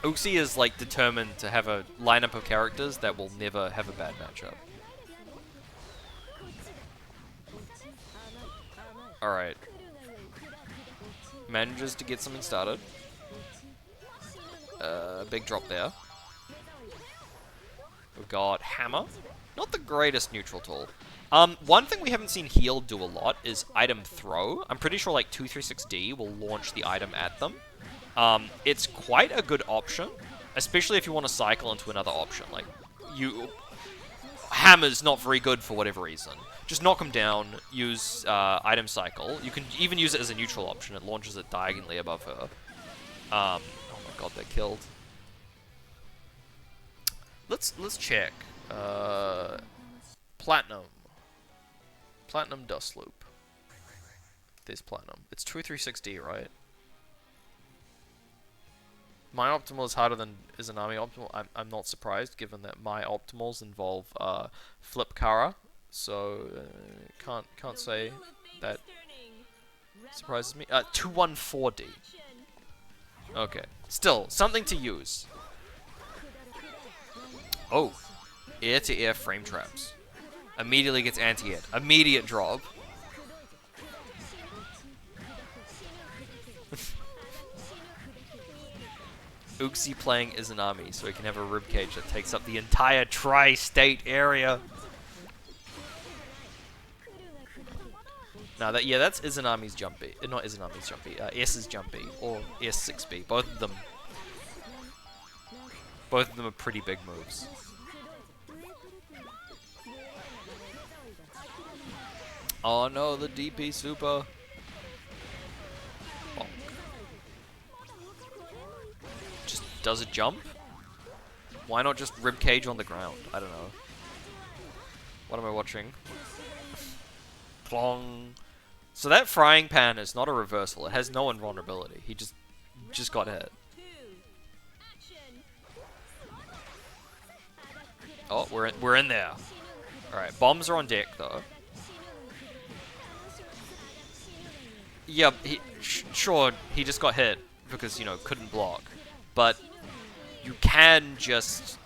Uxie is like determined to have a lineup of characters that will never have a bad matchup. Alright. Manages to get something started. Big drop there. We've got Hammer. Not the greatest neutral tool. One thing we haven't seen Heal do a lot is item throw. I'm pretty sure like 236D will launch the item at them. It's quite a good option, especially if you want to cycle into another option. Like, Hammer's not very good for whatever reason. Just knock him down, use item cycle. You can even use it as a neutral option. It launches it diagonally above her. Oh my god, they're killed. Let's check. Platinum. Platinum Dust Loop. There's Platinum. It's 236D, right? My optimal is harder than Izanami optimal. I'm not surprised, given that my optimals involve flip Kara, so can't say that surprises me. 214D. Okay, still something to use. Oh, air-to-air frame traps. Immediately gets anti-hit. Immediate drop. Uxie playing Izanami, so he can have a ribcage that takes up the entire tri-state area. Now that's Izanami's jumpy. Not Izanami's jumpy. S's jumpy or S6B. Both of them are pretty big moves. Oh no, the DP super. Bonk. Just does it jump? Why not just ribcage on the ground? I don't know. What am I watching? Plong. So that frying pan is not a reversal. It has no invulnerability. He just got hit. Oh, we're in there. All right, bombs are on deck though. Yeah, sure, he just got hit because, you know, couldn't block. But you can just,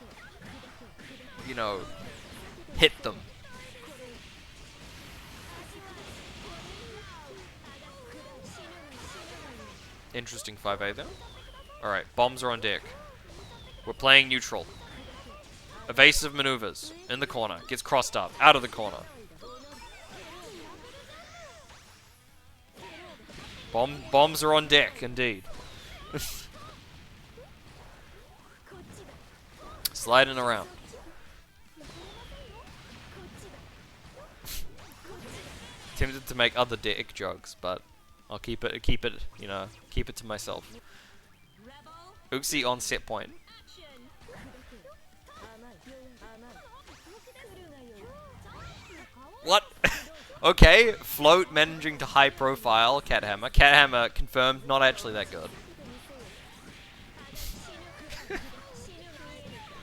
you know, hit them. Interesting 5A there. Alright, bombs are on deck. We're playing neutral. Evasive maneuvers. In the corner. Gets crossed up. Out of the corner. Bombs are on deck, indeed. Sliding around. Tempted to make other deck jokes, but I'll keep it, you know, keep it to myself. Uxie on set point. What? Okay, Float managing to high profile Cat Hammer. Cat Hammer confirmed, not actually that good.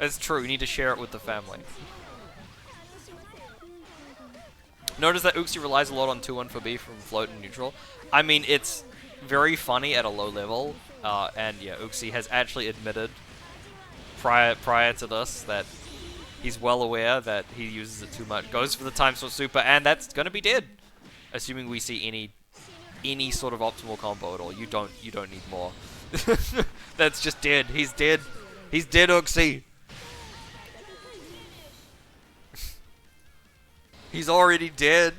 It's true, you need to share it with the family. Notice that Uxie relies a lot on 2-1 for B from Float and neutral. I mean, it's very funny at a low level, and yeah, Uxie has actually admitted prior to this that he's well aware that he uses it too much. Goes for the time slot super, and that's gonna be dead. Assuming we see any sort of optimal combo at all. You don't need more. That's just dead. He's dead. He's dead, Uxie. He's already dead.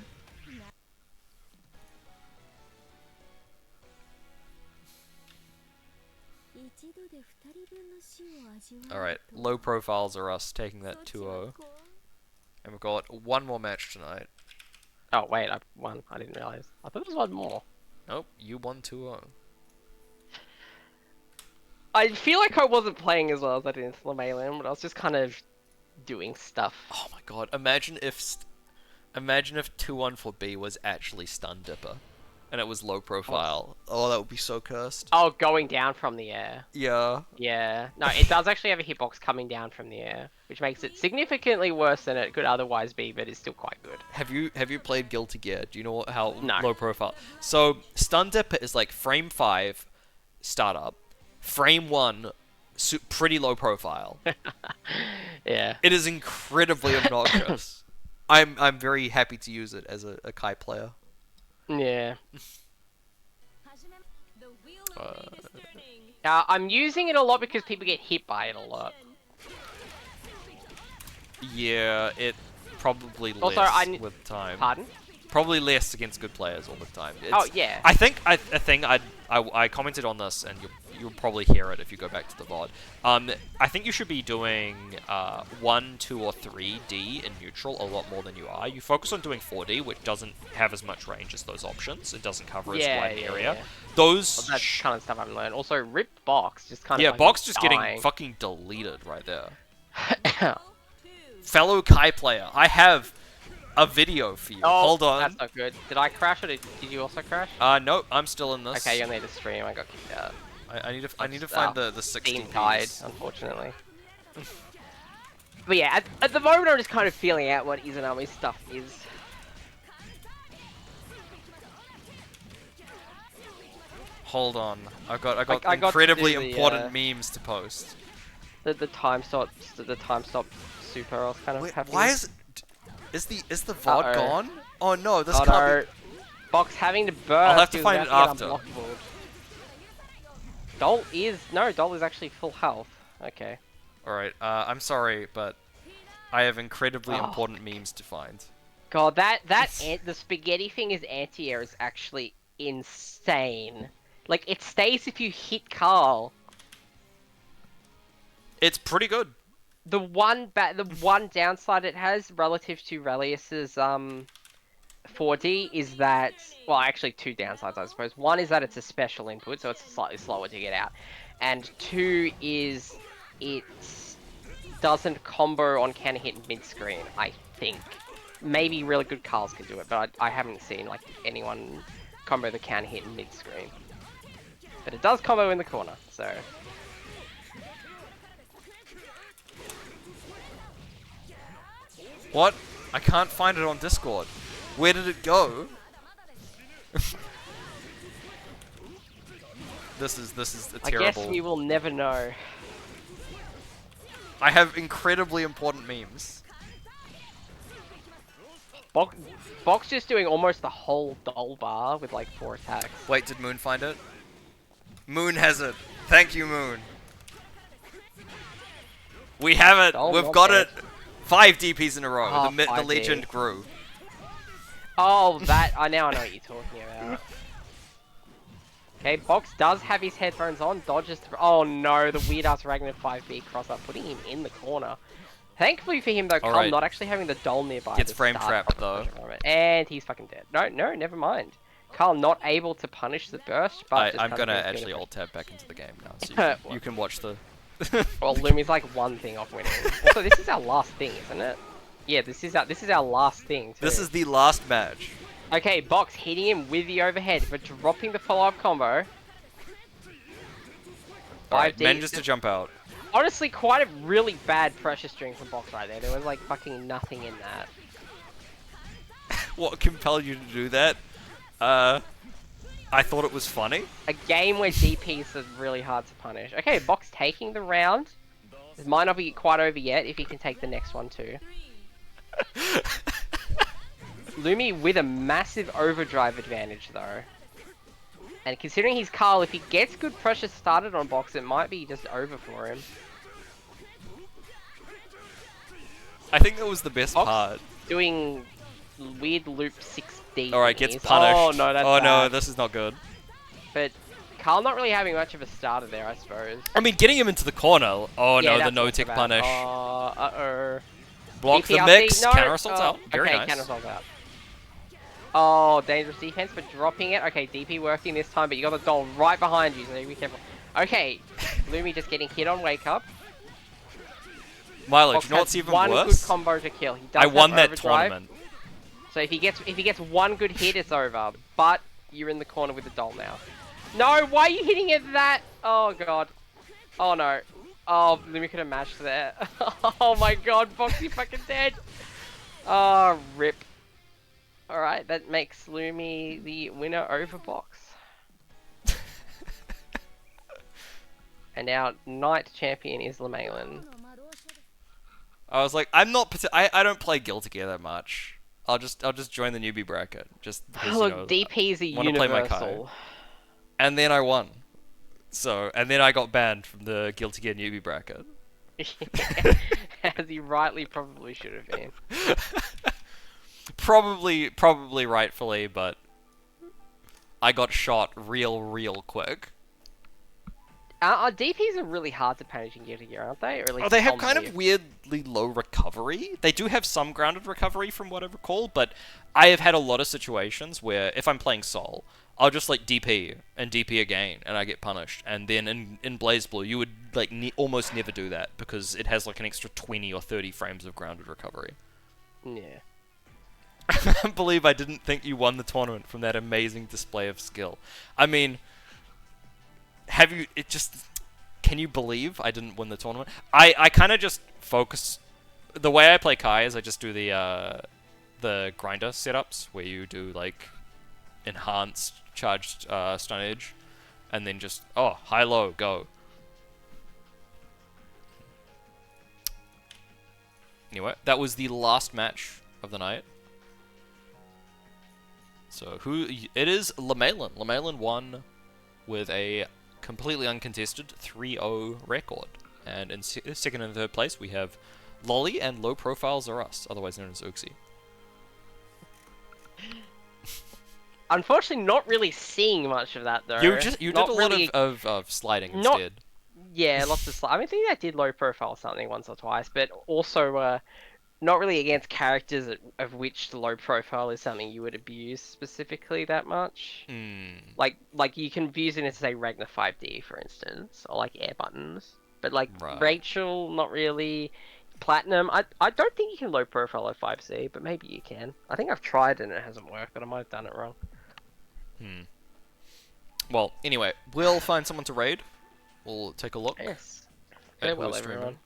Alright, low profiles are us taking that 2-0. And we've got one more match tonight. Oh wait, I won. I didn't realize. I thought there was one more. Nope, you won 2-0. I feel like I wasn't playing as well as I did in Slamalien, but I was just kind of doing stuff. Oh my god, imagine if 2-1 for B was actually Stun Dipper. And it was low profile. Oh, that would be so cursed. Oh, going down from the air. Yeah. Yeah. No, it does actually have a hitbox coming down from the air, which makes it significantly worse than it could otherwise be, but it's still quite good. Have you played Guilty Gear? Do you know how No. low profile? So Stun Dipper is like frame 5 startup, frame 1 pretty low profile. Yeah. It is incredibly obnoxious. I'm very happy to use it as a Kai player. Yeah. The wheel of fate is turning. I'm using it a lot because people get hit by it a lot. Yeah, it probably less Also, with time. Pardon? Probably less against good players all the time. Oh, yeah. I think I commented on this, and you'll probably hear it if you go back to the VOD. I think you should be doing 1, 2, or 3D in neutral a lot more than you are. You focus on doing 4D, which doesn't have as much range as those options. It doesn't cover as wide an area. Yeah. Those Well, that's kind of stuff I've learned. Also, rip box just kind of like box just dying. getting fucking deleted right there. 2. Fellow Kai player, I have a video for you. Oh, Hold on. That's not good. Did I crash or did you also crash? Nope, I'm still in this. Okay, you'll need to stream. I got kicked out. I need to find the 60 Steam died, unfortunately. But yeah, at the moment I'm just kind of feeling out what AusAnime stuff is. Hold on, I got I got to incredibly do the, important memes to post. The time stop super. I was kind of Wait, happy. why is the VOD Uh-oh. gone? Oh no, this Oh can't no, Box having to burst. I'll have to he was find about it to get after. unblockable. Doll is actually full health. Okay. be. All right, I'm sorry, but I have incredibly Oh. important memes to find. God, the spaghetti thing is anti-air is actually insane. Like, it stays if you hit Carl. It's pretty good. The one downside it has relative to Relius's 4D is that, well, actually two downsides I suppose. One is that it's a special input, so it's slightly slower to get out, and two is it doesn't combo on counter hit mid screen. I think maybe really good Carls can do it, but I haven't seen like anyone combo the counter hit mid screen. But it does combo in the corner, so. What? I can't find it on Discord. Where did it go? This is a I terrible. guess we will never know. I have incredibly important memes. Box just doing almost the whole doll bar with like 4 attacks. Wait, did Moon find it? Moon has it. Thank you, Moon. We have it. Doll We've not got dead. it. 5 DPs in a row. Oh, the 5D. legend grew. Oh, that now I know what you're talking about. Okay, Box does have his headphones on. Dodges. Oh no, the weird ass Ragnar 5B cross up, putting him in the corner. Thankfully for him though, Carl Alright. not actually having the doll nearby. Gets to frame start trapped, proper though. pressure from it. And he's fucking dead. No, never mind. Carl not able to punish the burst, but just I'm kind of gonna gets actually good. alt tab back into the game now, so you can watch the. Well, Lumi's like one thing off winning. Also, this is our last thing, isn't it? Yeah, this is our last thing. Too. This is the last match. Okay, Box hitting him with the overhead, but dropping the follow-up combo. Alright, 5D. manages to jump out. Honestly, quite a really bad pressure string from Box right there. There was like fucking nothing in that. What compelled you to do that? I thought it was funny. A game where DPs are really hard to punish. Okay, Box taking the round. It might not be quite over yet if he can take the next one too. 3. Lumi with a massive overdrive advantage though. And considering he's Carl, if he gets good pressure started on box, it might be just over for him. I think that was the best Box part. doing weird loop 6D. Alright, gets thingies. punished. Oh no, that's Oh no, bad. this is not good. But Carl not really having much of a starter there, I suppose. I mean, getting him into the corner. Oh Yeah, no, the that's not so no-tick bad. punish. Uh-oh. Block the DPRC? mix. No. Counter assault's Oh, out. Very okay, nice. counter assault's out. Oh, dangerous defense, but dropping it. Okay, DP working this time, but you got the doll right behind you, so be careful. Okay, Lumi just getting hit on wake up. Milo, do Fox you know what's has even one worse? good combo to kill. He does I have won that overdrive, tournament. so if he gets one good hit, it's over. But you're in the corner with the doll now. No, why are you hitting it that? Oh god. Oh no. Oh, Lumi could have matched there. Oh my god, Foxy fucking dead. Oh, rip. Alright, that makes Lumi the winner over Box. And our night champion is Lemalin. I was like, I'm not. I don't play Guild Gear that much. I'll just join the newbie bracket just because Look, you know. DP is a wanna play my universal. And then I won. So and then I got banned from the Guilty Gear newbie bracket. As he rightly probably should have been. Probably rightfully, but I got shot real quick. DPs are really hard to punish in Guilty Gear, aren't they? Or at least They have some kind here. of weirdly low recovery. They do have some grounded recovery from what I recall, but I have had a lot of situations where if I'm playing Sol, I'll just like DP and DP again, and I get punished. And then in BlazBlue, you would like almost never do that because it has like an extra 20 or 30 frames of grounded recovery. Yeah. I can't believe I didn't think you won the tournament from that amazing display of skill. I mean, can you believe I didn't win the tournament? I kind of just focus, the way I play Kai is I just do the grinder setups where you do like enhanced charged stun edge and then just, oh, high-low, go. Anyway, that was the last match of the night. So it is Lemalin. Lemalin won with a completely uncontested 3-0 record. And in second and third place we have Lolly and Low Profile Zaras, otherwise known as Uxie. Unfortunately, not really seeing much of that though. You did Not a lot really- of sliding not- instead. Yeah, lots of slide. I mean, I think I did low profile something once or twice, but also not really against characters of which the low profile is something you would abuse specifically that much. Like you can abuse it in, say, Ragnar 5D, for instance, or like air buttons. But like Right. Rachel, not really. Platinum, I don't think you can low profile at 5C, but maybe you can. I think I've tried and it hasn't worked, but I might have done it wrong. Well, anyway, we'll find someone to raid. We'll take a look. Yes. at who Farewell, is streaming. everyone.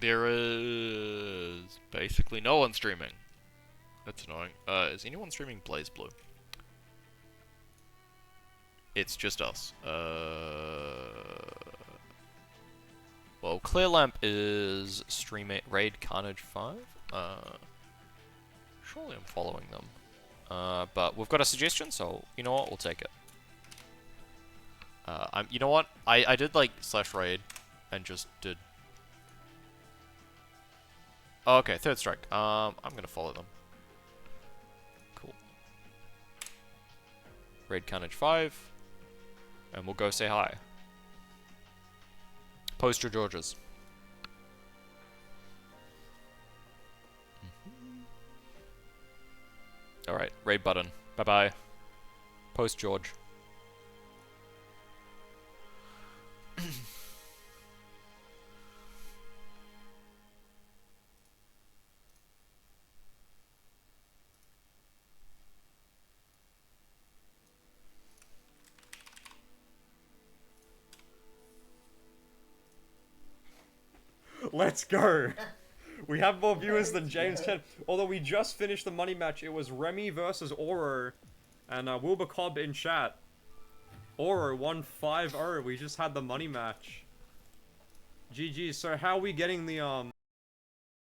There is basically no one streaming. That's annoying. Is anyone streaming BlazBlue? It's just us. Well, Clearlamp is streaming Raid Carnage 5. Surely I'm following them. But we've got a suggestion, so you know what? We'll take it. You know what? I did like /raid and just did. Oh, okay, third strike. I'm gonna follow them. Cool. Raid Carnage 5. And we'll go say hi. Post your Georges. Alright, raid button. Bye-bye. Post George. Let's go. We have more viewers than James Chen. Although we just finished the money match. It was Remy versus Oro. And Wilbur Cobb in chat. Oro 150. We just had the money match. GG. So how are we getting the